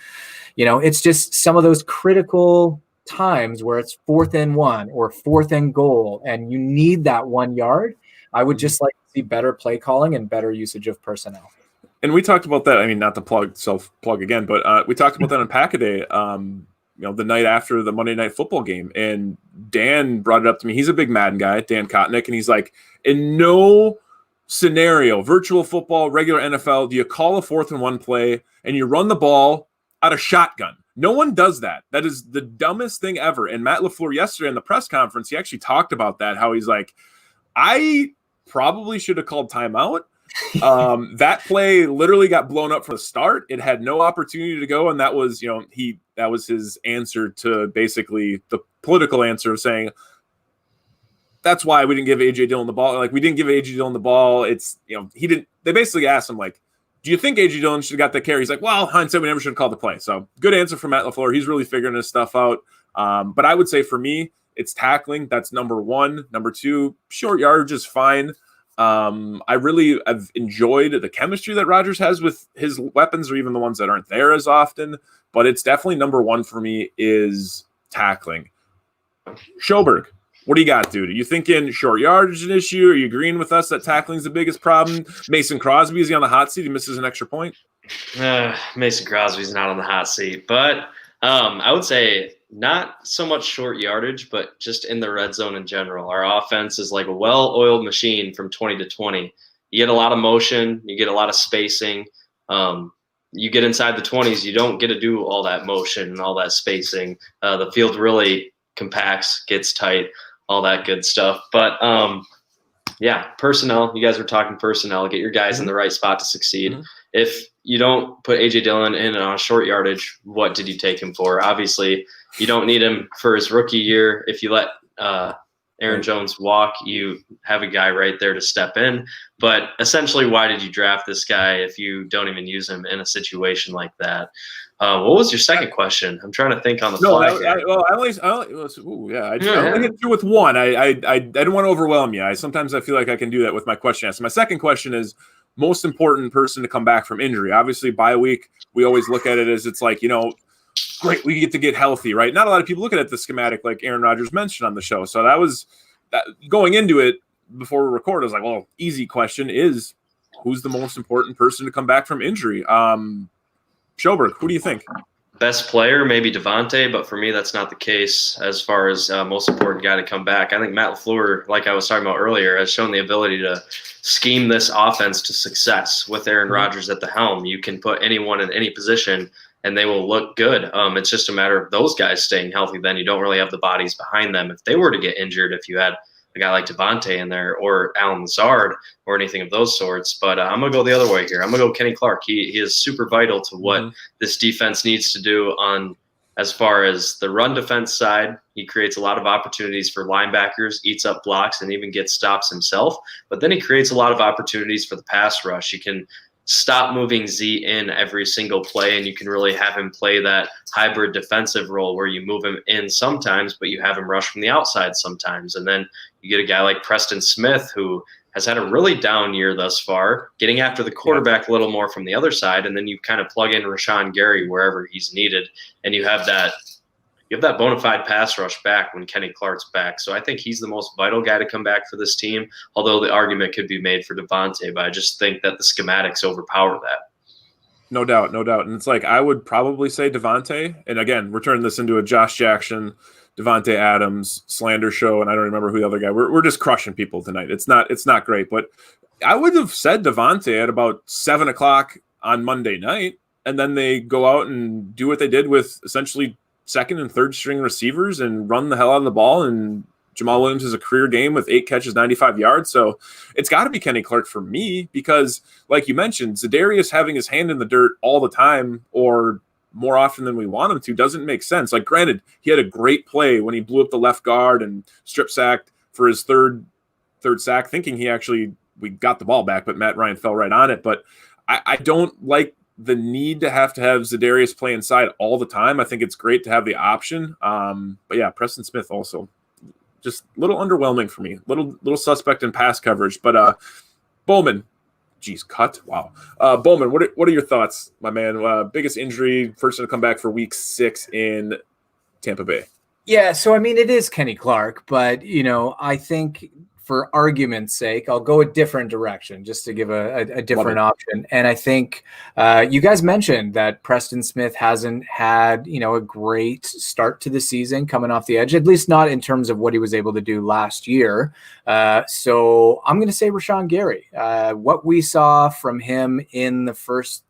it's just some of those critical times where it's 4th and 1 or 4th and goal, and you need that 1 yard. I would just like to see better play calling and better usage of personnel. And we talked about that. I mean, not to self-plug again, but we talked about that on Pack-A-Day, the night after the Monday Night Football game. And Dan brought it up to me. He's a big Madden guy, Dan Kotnick, and he's like, in no scenario, virtual football, regular NFL, do you call a 4th and 1 play and you run the ball out of shotgun? No one does that. That is the dumbest thing ever. And Matt LaFleur yesterday in the press conference, he actually talked about that, how he's like, I probably should have called timeout. That play literally got blown up from the start. It had no opportunity to go, and that was, that was his answer to basically the political answer of saying that's why we didn't give A.J. Dillon the ball. Like, we didn't give A.J. Dillon the ball. It's, he didn't. They basically asked him, like, do you think A.J. Dillon should have got that carry? He's like, well, hindsight, we never should have called the play. So good answer from Matt LaFleur. He's really figuring his stuff out. But I would say for me, it's tackling. That's number one. Number two, short yardage is fine. I really have enjoyed the chemistry that Rodgers has with his weapons, or even the ones that aren't there as often. But it's definitely number one for me is tackling. Schoberg, what do you got, dude? Are you thinking short yardage is an issue? Are you agreeing with us that tackling is the biggest problem? Mason Crosby, is he on the hot seat? He misses an extra point? Mason Crosby's not on the hot seat. But I would say not so much short yardage, but just in the red zone in general. Our offense is like a well-oiled machine from 20 to 20. You get a lot of motion. You get a lot of spacing. You get inside the 20s, you don't get to do all that motion and all that spacing. The field really compacts, gets tight, all that good stuff. But, personnel. You guys were talking personnel. Get your guys in the right spot to succeed. Mm-hmm. If you don't put A.J. Dillon in on a short yardage, what did you take him for? Obviously, you don't need him for his rookie year. If you let Aaron Jones walk, you have a guy right there to step in. But essentially, why did you draft this guy if you don't even use him in a situation like that? What was your second question? I'm trying to think on the fly. I only hit you with one. I didn't want to overwhelm you. Sometimes I feel like I can do that with my question answer. My second question is most important person to come back from injury. Obviously, bye week, we always look at it as it's like, great, we get to get healthy, right? Not a lot of people look at it the schematic like Aaron Rodgers mentioned on the show. So that was going into it before we record. I was like, well, easy question is who's the most important person to come back from injury? Schoberg, who do you think? Best player, maybe Devontae, but for me, that's not the case as far as most important guy to come back. I think Matt LaFleur, like I was talking about earlier, has shown the ability to scheme this offense to success with Aaron Rodgers at the helm. You can put anyone in any position and they will look good. It's just a matter of those guys staying healthy. Then you don't really have the bodies behind them. If they were to get injured, if you had a guy like Devontae in there or Alan Lazard or anything of those sorts. But I'm going to go the other way here. I'm going to go Kenny Clark. He is super vital to what this defense needs to do on as far as the run defense side. He creates a lot of opportunities for linebackers, eats up blocks, and even gets stops himself. But then he creates a lot of opportunities for the pass rush. You can stop moving Z in every single play, and you can really have him play that hybrid defensive role where you move him in sometimes, but you have him rush from the outside sometimes. And then you get a guy like Preston Smith, who has had a really down year thus far, getting after the quarterback a little more from the other side, and then you kind of plug in Rashawn Gary wherever he's needed, and you have that bona fide pass rush back when Kenny Clark's back. So I think he's the most vital guy to come back for this team, although the argument could be made for Devontae, but I just think that the schematics overpower that. No doubt, no doubt. And it's like I would probably say Devontae, and again, we're turning this into a Josh Jackson, Devontae Adams slander show, and I don't remember who the other guy. We're just crushing people tonight. It's not great, but I would have said Devontae at about 7:00 on Monday night, and then they go out and do what they did with essentially second and third string receivers and run the hell out of the ball. And Jamal Williams has a career game with 8 catches, 95 yards. So it's got to be Kenny Clark for me because, like you mentioned, Za'Darius having his hand in the dirt all the time or more often than we want him to doesn't make sense. Like, granted, he had a great play when he blew up the left guard and strip sacked for his third sack, thinking we got the ball back, but Matt Ryan fell right on it. But I don't like the need to have Za'Darius play inside all the time. I think it's great to have the option. But yeah, Preston Smith also just a little underwhelming for me. Little suspect in pass coverage. But Bowman, geez, cut. Wow. Bowman, what are your thoughts, my man? Biggest injury, first to come back for week 6 in Tampa Bay. Yeah, so I mean, it is Kenny Clark, but I think for argument's sake, I'll go a different direction just to give a different option. And I think you guys mentioned that Preston Smith hasn't had, a great start to the season coming off the edge, at least not in terms of what he was able to do last year. So I'm going to say Rashawn Gary. What we saw from him in the first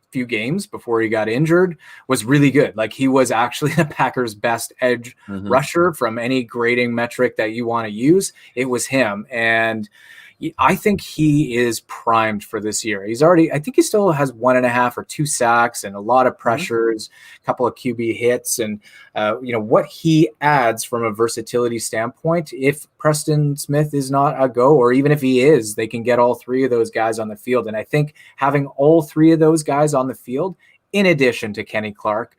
few games before he got injured was really good. Like, he was actually the Packers' best edge rusher from any grading metric that you want to use. It was him. And I think he is primed for this year. I think he still has 1.5 or 2 sacks and a lot of pressures, a couple of QB hits. And, what he adds from a versatility standpoint, if Preston Smith is not a go, or even if he is, they can get all 3 of those guys on the field. And I think having all 3 of those guys on the field, in addition to Kenny Clark,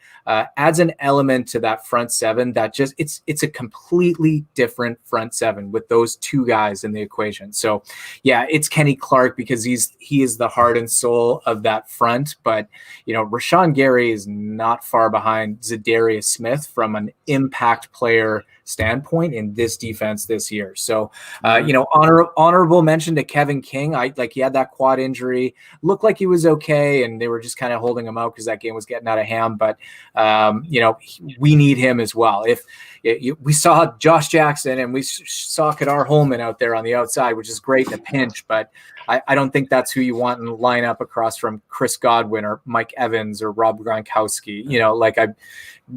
adds an element to that front 7 that just it's a completely different front 7 with those 2 guys in the equation. So yeah, it's Kenny Clark because he is the heart and soul of that front. But Rashawn Gary is not far behind Za'Darius Smith from an impact player standpoint in this defense this year. So honorable mention to Kevin King. He had that quad injury, looked like he was okay, and they were just kind of holding him out because that game was getting out of hand. But we need him as well. If we saw Josh Jackson and we saw Kadar Holman out there on the outside, which is great in a pinch, but I don't think that's who you want in the lineup across from Chris Godwin or Mike Evans or Rob Gronkowski.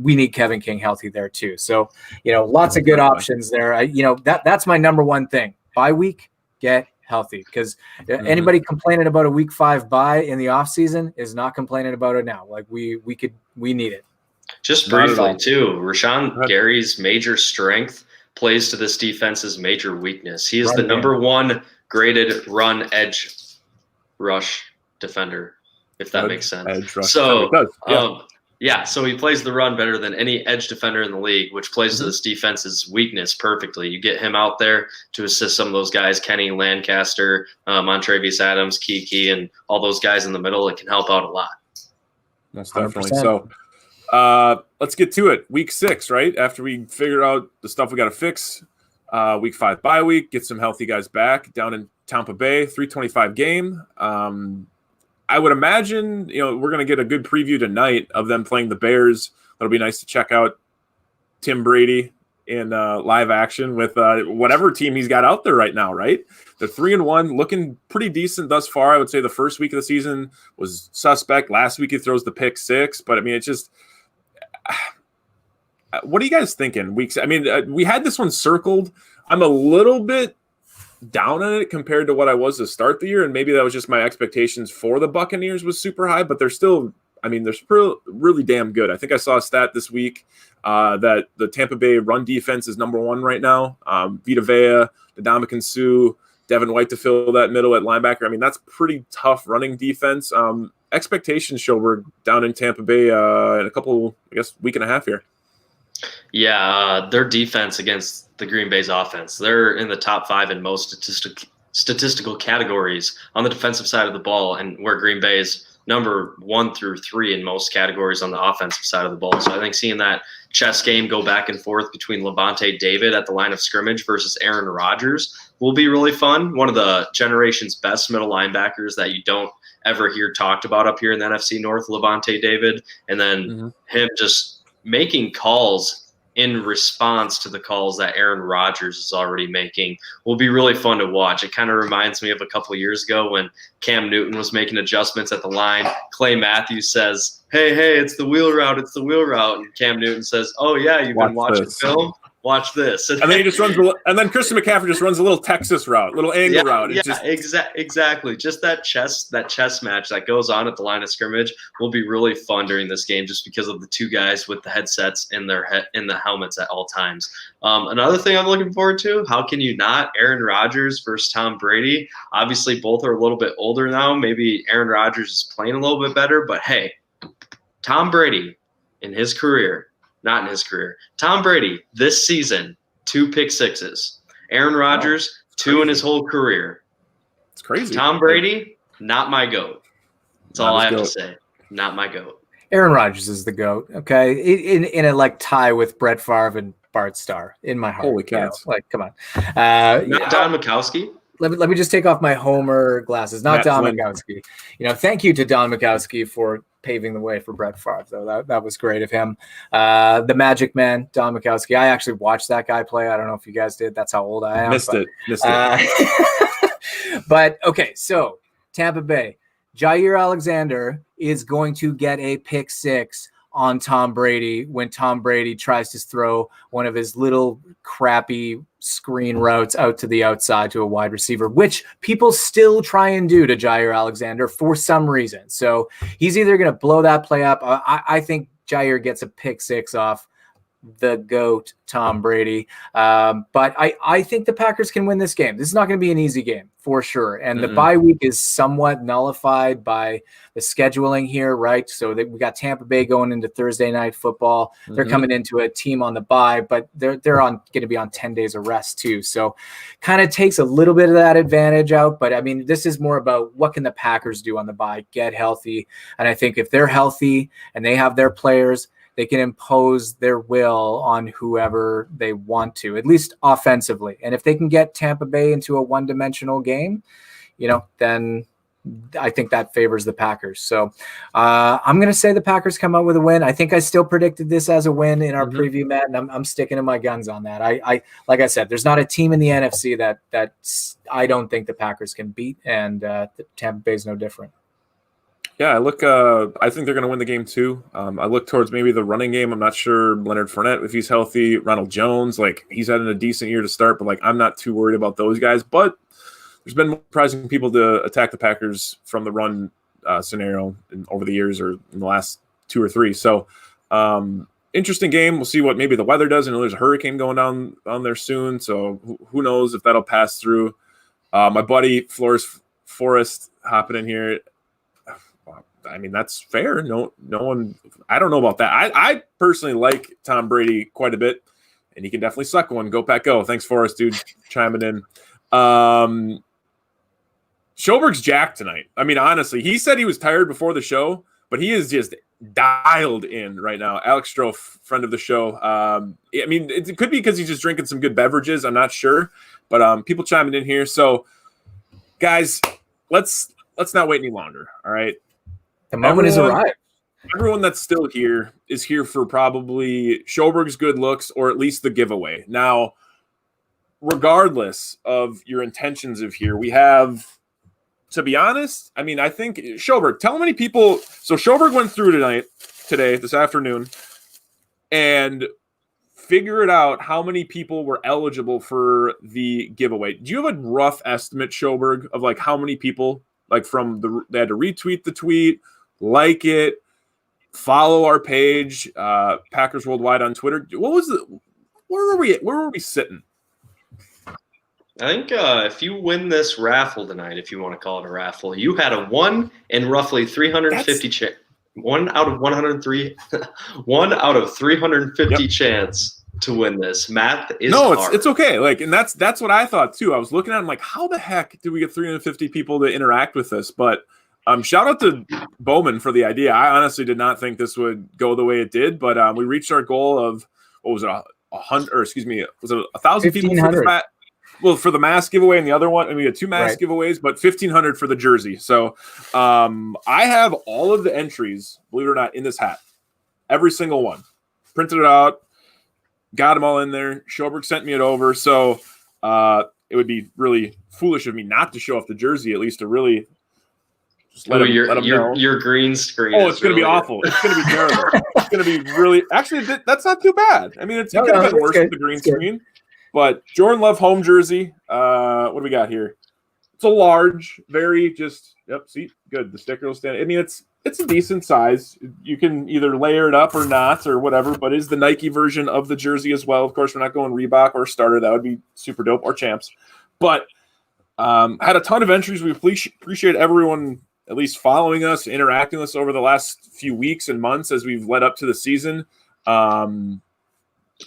We need Kevin King healthy there too. So, lots of good options there. That's my number one thing. Bye week, get healthy, because anybody complaining about a week 5 bye in the off season is not complaining about it now. Like we need it. Just briefly too, Rashawn Gary's major strength plays to this defense's major weakness. He is the number 1 graded run edge rush defender, if that makes sense. So, so he plays the run better than any edge defender in the league, which plays to this defense's weakness perfectly. You get him out there to assist some of those guys, Kenny Lancaster, Montravius Adams, Kiki, and all those guys in the middle. It can help out a lot. Most definitely. 100%. So let's get to it. Week 6, right? After we figure out the stuff we got to fix, week 5 bye week, get some healthy guys back down in Tampa Bay, 3:25 game. I would imagine, we're going to get a good preview tonight of them playing the Bears. That'll be nice to check out Tim Brady in live action with whatever team he's got out there right now, right? They're 3-1, looking pretty decent thus far. I would say the first week of the season was suspect. Last week he throws the pick 6, but I mean, it's just what are you guys thinking? I mean, we had this one circled. I'm a little bit down on it compared to what I was to start the year, and maybe that was just my expectations for the Buccaneers was super high, but they're still, I mean, they're really damn good. I think I saw a stat this week that the Tampa Bay run defense is number 1 right now. Vita Vea, Ndamukong Suh, Devin White to fill that middle at linebacker. I mean, that's pretty tough running defense. Expectations show we're down in Tampa Bay in a couple, I guess, week and a half here. Yeah, their defense against the Green Bay's offense, they're in the top 5 in most statistical categories on the defensive side of the ball, and where Green Bay is number 1 through 3 in most categories on the offensive side of the ball. So I think seeing that chess game go back and forth between Levante David at the line of scrimmage versus Aaron Rodgers will be really fun. One of the generation's best middle linebackers that you don't ever hear talked about up here in the NFC North, Levante David, and then him just making calls in response to the calls that Aaron Rodgers is already making will be really fun to watch. It kind of reminds me of a couple of years ago when Cam Newton was making adjustments at the line. Clay Matthews says, hey, it's the wheel route. It's the wheel route. And Cam Newton says, oh, yeah, you've been watching film? Watch this. And then he just runs, and then Christian McCaffrey just runs a little Texas route, little angle route. Exactly. Just that chess match that goes on at the line of scrimmage will be really fun during this game, just because of the two guys with the headsets in the helmets at all times. Another thing I'm looking forward to, how can you not? Aaron Rodgers versus Tom Brady. Obviously, both are a little bit older now. Maybe Aaron Rodgers is playing a little bit better, but hey, Tom Brady in his career. Not in his career. Tom Brady, this season, 2 pick sixes. Aaron Rodgers, 2 in his whole career. It's crazy. Tom Brady, not my GOAT. That's all I have to say. Not my GOAT. Aaron Rodgers is the GOAT, okay? In a like tie with Brett Favre and Bart Starr in my heart. Holy cats. Like, come on. Not Don Mikowski? Let me just take off my Homer glasses. Not Don Mikowski. Thank you to Don Mikowski for paving the way for Brett Favre, though. That was great of him. The Magic Man, Don Mikowski. I actually watched that guy play. I don't know if you guys did. That's how old I am. Missed it. But, okay, so Tampa Bay. Jair Alexander is going to get a pick 6 on Tom Brady when Tom Brady tries to throw one of his little crappy screen routes out to the outside to a wide receiver, which people still try and do to Jair Alexander for some reason. So he's either going to blow that play up. I think Jair gets a pick 6 off the GOAT, Tom Brady. But I think the Packers can win this game. This is not going to be an easy game for sure. And the bye week is somewhat nullified by the scheduling here, right? So we got Tampa Bay going into Thursday night football. They're coming into a team on the bye, but they're going to be on 10 days of rest too. So kind of takes a little bit of that advantage out. But I mean, this is more about what can the Packers do on the bye, get healthy. And I think if they're healthy and they have their players, they can impose their will on whoever they want to, at least offensively. And if they can get Tampa Bay into a one-dimensional game, then I think that favors the Packers. So I'm going to say the Packers come out with a win. I think I still predicted this as a win in our preview, Matt, and I'm sticking to my guns on that. I like I said, there's not a team in the NFC that I don't think the Packers can beat, and Tampa Bay is no different. Yeah, I think they're going to win the game too. I look towards maybe the running game. I'm not sure Leonard Fournette, if he's healthy. Ronald Jones, he's had a decent year to start, but I'm not too worried about those guys. But there's been more surprising people to attack the Packers from the run scenario over the years or in the last 2 or 3. So interesting game. We'll see what maybe the weather does. I know there's a hurricane going down there soon, so who knows if that'll pass through. My buddy Forrest hopping in here. I mean, that's fair. No one. I don't know about that. I personally like Tom Brady quite a bit, and he can definitely suck one. Go Pack, go! Thanks for us, dude, chiming in. Schoberg's jacked tonight. I mean, honestly, he said he was tired before the show, but he is just dialed in right now. Alex Stroh, friend of the show. I mean, it could be because he's just drinking some good beverages. I'm not sure, but people chiming in here. So, guys, let's not wait any longer. All right. The moment has arrived. Everyone that's still here is here for probably Schoberg's good looks or at least the giveaway. Now, regardless of your intentions of here, we have, to be honest, I mean, I think Schoberg, tell how many people. So Schoberg went through this afternoon, and figure it out how many people were eligible for the giveaway. Do you have a rough estimate, Schoberg, of like how many people, like they had to retweet the tweet, like it, follow our page, Packers Worldwide on Twitter? Where were we sitting? I think if you win this raffle tonight, if you want to call it a raffle, you had a 1 in roughly 350 chance. 1 out of 103, 1 out of 350 chance to win this. Math is hard. It's okay. Like, and that's what I thought too. I was looking at it, I'm like, how the heck did we get 350 people to interact with this? But shout out to Bowman for the idea. I honestly did not think this would go the way it did, but we reached our goal of, what was it, 100? Or excuse me, was it 1,000 people for the mask giveaway, and the other one, we had 2 mask giveaways, but 1,500 for the jersey. So I have all of the entries, believe it or not, in this hat. Every single one. Printed it out, got them all in there. Schoberg sent me it over. So it would be really foolish of me not to show off the jersey, at least to really just let them know. Your green screen. Oh, it's going to be awful. It's going to be terrible. It's going to be really – actually, that's not too bad. I mean, it could have been worse with the green screen. But Jordan Love home jersey, what do we got here? It's a large, very just see, good. The sticker will stand. I mean, it's a decent size. You can either layer it up or not or whatever, but it is the Nike version of the jersey as well. Of course, we're not going Reebok or Starter. That would be super dope, or Champs. But had a ton of entries. We appreciate everyone at least following us, interacting with us over the last few weeks and months as we've led up to the season.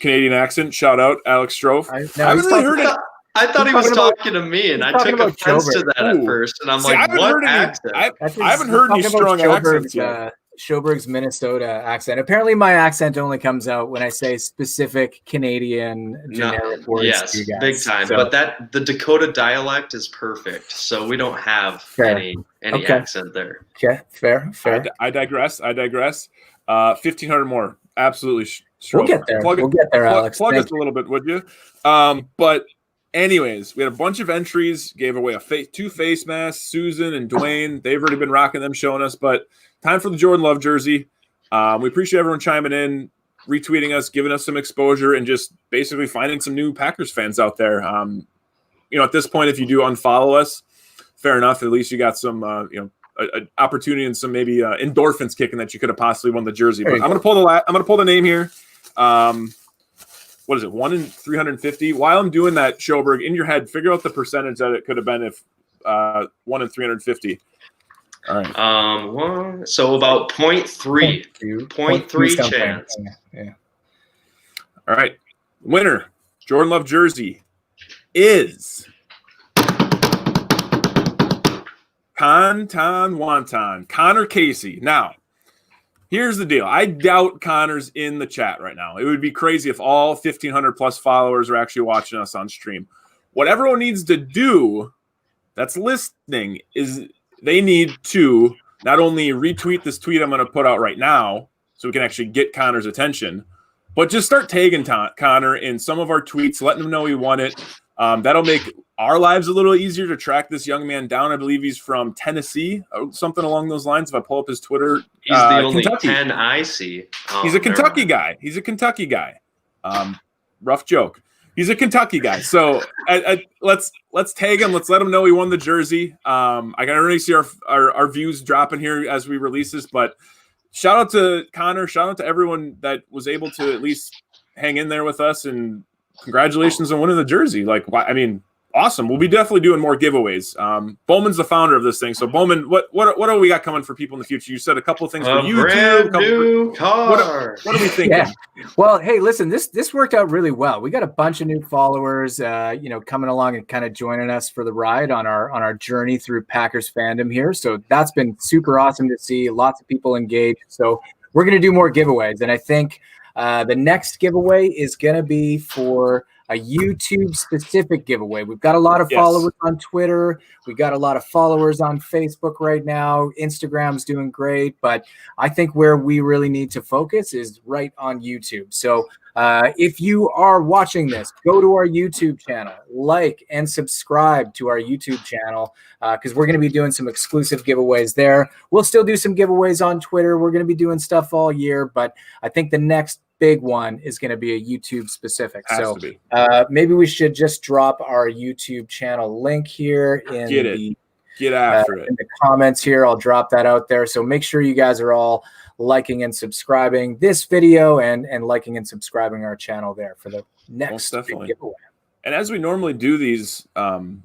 Canadian accent. Shout out, Alex Strofe. I haven't really heard it. I thought he was talking to me, and I took offense to that at first. And I'm like, what accent? I haven't heard any strong accents yet. Schoberg's Minnesota accent. Apparently, my accent only comes out when I say specific Canadian generic words. Yes, to you guys. Big time. So, but the Dakota dialect is perfect, so we don't have any accent there. Okay, fair. I digress. 1,500 more. Absolutely. We'll get there. We'll get there, Alex. Plug us a little bit, would you? But anyways, we had a bunch of entries, gave away 2 face masks. Susan and Dwayne, they've already been rocking them, showing us. But time for the Jordan Love jersey. We appreciate everyone chiming in, retweeting us, giving us some exposure, and just basically finding some new Packers fans out there. At this point, if you do unfollow us, fair enough. At least you got some, an opportunity and some maybe endorphins kicking that you could have possibly won the jersey. But I'm going to pull the name here. What is it? 1 in 350. While I'm doing that, Schoberg, in your head, figure out the percentage that it could have been if 1 in 350. All right. So about 0.3 chance. Yeah. All right. Winner, Jordan Love jersey is Canton Wonton, Connor Casey. Now, here's the deal. I doubt Connor's in the chat right now. It would be crazy if all 1,500 plus followers are actually watching us on stream. What everyone needs to do that's listening is they need to not only retweet this tweet I'm going to put out right now so we can actually get Connor's attention, but just start tagging Connor in some of our tweets, letting him know he won it. That'll make our lives a little easier to track this young man down. I believe he's from Tennessee or something along those lines. If I pull up his Twitter, he's the only Kentucky. 10 I see. He's a Kentucky guy. Rough joke. He's a Kentucky guy. So let's tag him. Let's let him know he won the jersey. I can already see our views dropping here as we release this. But shout out to Connor. Shout out to everyone that was able to at least hang in there with us, and congratulations on winning the jersey. Awesome. We'll be definitely doing more giveaways. Bowman's the founder of this thing. So Bowman, what do we got coming for people in the future? You said a couple of things for YouTube. Brand new car. What are we thinking? Yeah. Well, hey, listen, this worked out really well. We got a bunch of new followers, coming along and kind of joining us for the ride on our journey through Packers fandom here. So that's been super awesome to see. Lots of people engaged. So we're going to do more giveaways, and I think the next giveaway is going to be for a YouTube specific giveaway. We've got a lot of followers on Twitter. We got a lot of followers on Facebook right now. Instagram's doing great, but I think where we really need to focus is right on YouTube. So if you are watching this, go to our YouTube channel, like and subscribe to our YouTube channel, because we're going to be doing some exclusive giveaways there. We'll still do some giveaways on Twitter. We're going to be doing stuff all year, but I think the next big one is going to be a YouTube specific. Has So to be. maybe we should just drop our YouTube channel link here in Get after in the comments here. I'll drop that out there. So make sure you guys are all liking and subscribing this video and liking and subscribing our channel there for the next big giveaway. And as we normally do these PWW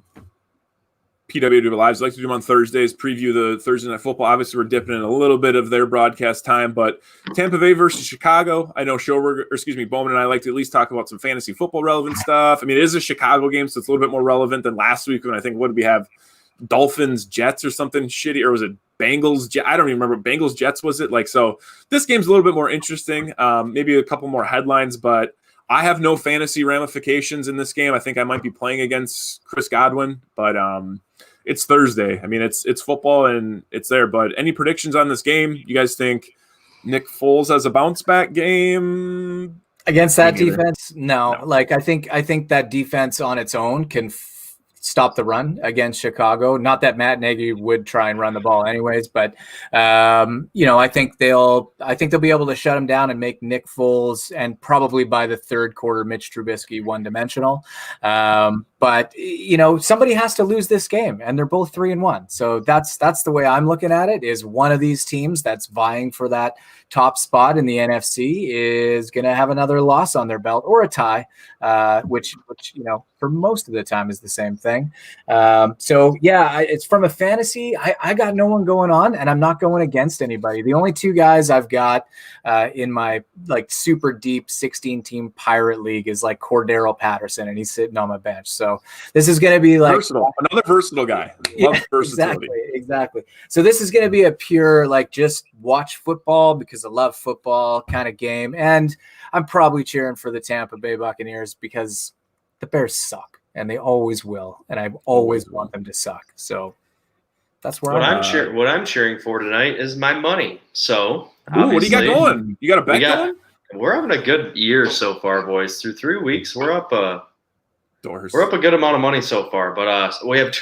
Lives, I like to do them on Thursdays, preview the Thursday Night Football. Obviously, we're dipping in a little bit of their broadcast time, but Tampa Bay versus Chicago. I know Bowman and I like to at least talk about some fantasy football relevant stuff. I mean, it is a Chicago game, so it's a little bit more relevant than last week when I think, what did we have? Dolphins, Jets or something shitty, or was it Bengals? I don't even remember. Bengals, Jets, was it? Like, so this game's a little bit more interesting. Maybe a couple more headlines, but I have no fantasy ramifications in this game. I think I might be playing against Chris Godwin, but it's Thursday. I mean, it's football and it's there. But any predictions on this game? You guys think Nick Foles has a bounce back game against that defense? No. Like I think that defense on its own can stop the run against Chicago. Not that Matt Nagy would try and run the ball anyways, but I think they'll be able to shut him down and make Nick Foles, and probably by the third quarter, Mitch Trubisky one-dimensional. But somebody has to lose this game, and they're both 3-1. So that's the way I'm looking at it. Is one of these teams that's vying for that top spot in the NFC is going to have another loss on their belt or a tie, which for most of the time is the same thing. It's from a fantasy. I got no one going on, and I'm not going against anybody. The only two guys I've got in my like super deep 16-team Pirate League is like Cordero Patterson, and he's sitting on my bench. So this is going to be like another versatile guy. Love versatility. Exactly. So this is going to be a pure like just watch football because I love football kind of game, and I'm probably cheering for the Tampa Bay Buccaneers because the Bears suck, and they always will, and I always want them to suck. So that's where what I'm cheering for tonight is my money. So what do you got going? You got a bet going? We're having a good year so far, boys. Through 3 weeks, we're up a good amount of money so far. But we have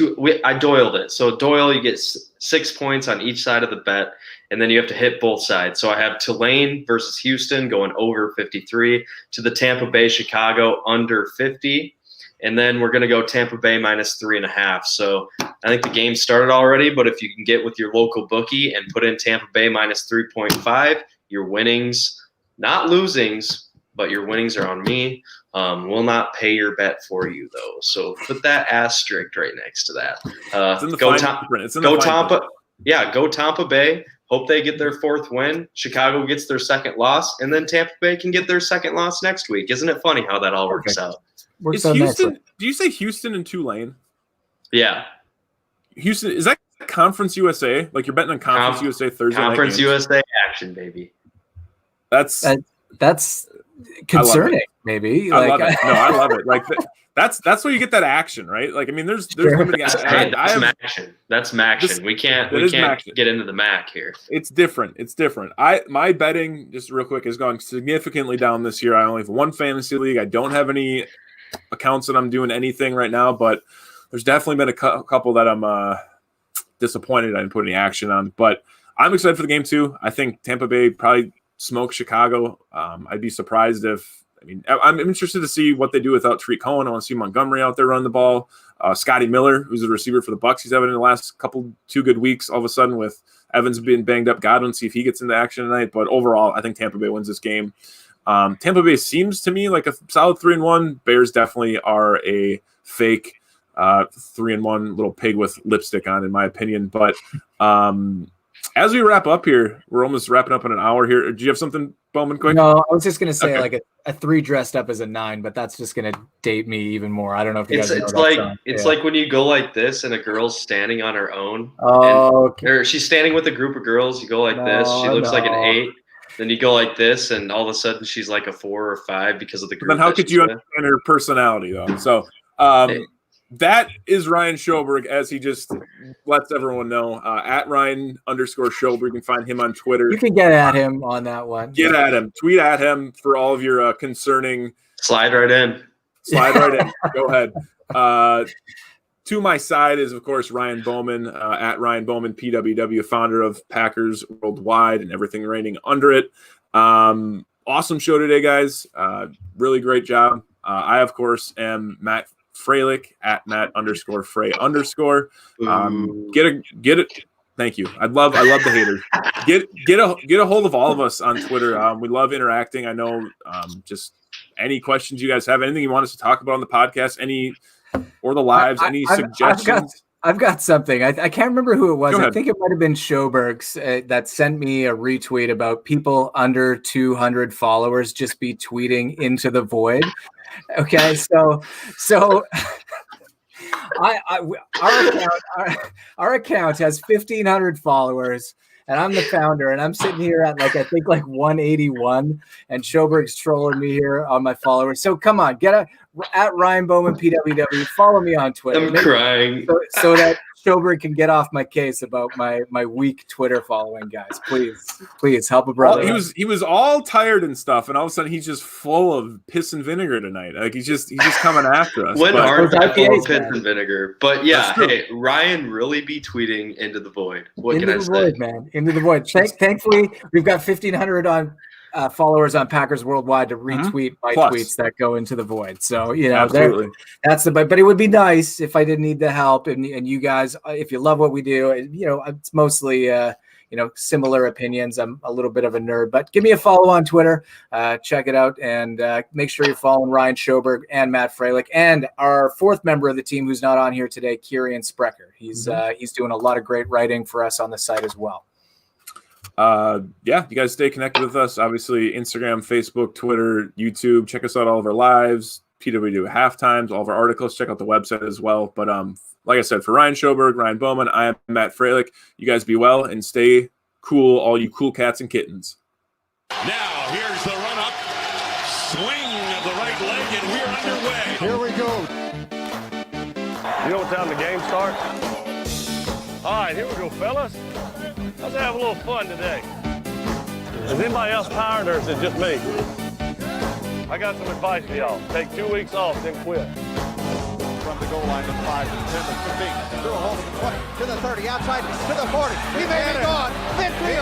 I doiled it. So Doyle, you get 6 points on each side of the bet, and then you have to hit both sides. So I have Tulane versus Houston going over 53, to the Tampa Bay Chicago under 50. And then we're going to go Tampa Bay minus 3.5. So I think the game started already, but if you can get with your local bookie and put in Tampa Bay minus 3.5, your winnings, not losings, but your winnings are on me. Will not pay your bet for you, though. So put that asterisk right next to that. Go Tampa. Yeah, go Tampa Bay. Hope they get their 4th win. Chicago gets their 2nd loss, and then Tampa Bay can get their 2nd loss next week. Isn't it funny how that all works out? Is Houston? Do you say Houston and Tulane? Yeah. Houston, is that Conference USA? Like you're betting on Conference USA Thursday night Conference games? USA action, baby. That's concerning. Maybe I love it. No, I love it. Like that's where you get that action, right? Like I mean, there's limited action. That's Maction. We can't get into the Mac here. It's different. My betting, just real quick, has gone significantly down this year. I only have one fantasy league. I don't have any accounts that I'm doing anything right now, but there's definitely been a couple that I'm disappointed I didn't put any action on. But I'm excited for the game too. I think Tampa Bay probably smokes Chicago. I'd be surprised if. I mean, I'm interested to see what they do without Tariq Cohen. I want to see Montgomery out there running the ball. Scotty Miller, who's a receiver for the Bucs, he's having in the last 2 good weeks. All of a sudden, with Evans being banged up, Godwin, see if he gets into action tonight. But overall, I think Tampa Bay wins this game. Tampa Bay seems to me like a solid 3-1. Bears definitely are a fake 3-1 little pig with lipstick on, in my opinion. But as we wrap up here, we're almost wrapping up in an hour here. Do you have something, Bowman, quick? No, I was just going to say like a 3 dressed up as a 9, but that's just going to date me even more. I don't know if you guys know that song. It's like when you go like this and a girl's standing on her own. Or she's standing with a group of girls. You go like this. She looks like an 8. Then you go like this, and all of a sudden she's like a 4 or 5 because of the group. Then how could you understand her personality, though? So that is Ryan Schoberg, as he just lets everyone know. At Ryan_Schoberg. You can find him on Twitter. You can get at him on that one. Get at him. Tweet at him for all of your concerning. Slide right in. Go ahead. To my side is, of course, Ryan Bowman, at Ryan Bowman, PWW, founder of Packers Worldwide and everything raining under it. awesome show today, guys. Really great job. I, of course, am Matt Freilich at Matt_Frey_. Get it. Thank you. I love the haters. Get a hold of all of us on Twitter. We love interacting. I know just any questions you guys have, anything you want us to talk about on the podcast, or the lives, any suggestions. I've got something. I can't remember who it was. I think it might have been Schoberg's that sent me a retweet about people under 200 followers just be tweeting into the void. Okay, so our account has 1,500 followers, and I'm the founder, and I'm sitting here at I think 181, and Schoberg's trolling me here on my followers. So come on, at Ryan Bowman PWW. Follow me on Twitter. I'm crying. So that Schoberg can get off my case about my weak Twitter following, guys. Please help a brother. He was all tired and stuff, and all of a sudden he's just full of piss and vinegar tonight. He's just coming after us. When aren't I full of piss and vinegar? But yeah, hey, Ryan really be tweeting into the void. What can I say? Void, man. Into the void. Thankfully, we've got 1,500 on followers on Packers Worldwide to retweet my tweets that go into the void. So, that's but it would be nice if I didn't need the help. And you guys, if you love what we do, it's mostly, similar opinions. I'm a little bit of a nerd, but give me a follow on Twitter. Check it out and make sure you're following Ryan Schoberg and Matt Freilich and our fourth member of the team who's not on here today, Kieran Sprecher. He's doing a lot of great writing for us on the site as well. You guys stay connected with us. Obviously, Instagram, Facebook, Twitter, YouTube. Check us out all of our lives, PWW halftimes, all of our articles. Check out the website as well. But like I said, for Ryan Schoberg, Ryan Bowman, I am Matt Freilich. You guys be well and stay cool, all you cool cats and kittens. Now here's the run-up. Swing of the right leg, and we're underway. Here we go. You know what time the game starts? All right, here we go, fellas. Let's have a little fun today. Is anybody else tired, or is it just me? I got some advice for y'all. Take 2 weeks off, then quit. From the goal line to 5 to 10 to 15. Through a hole to the 20, to the 30, outside to the 40. He may be gone. Midfield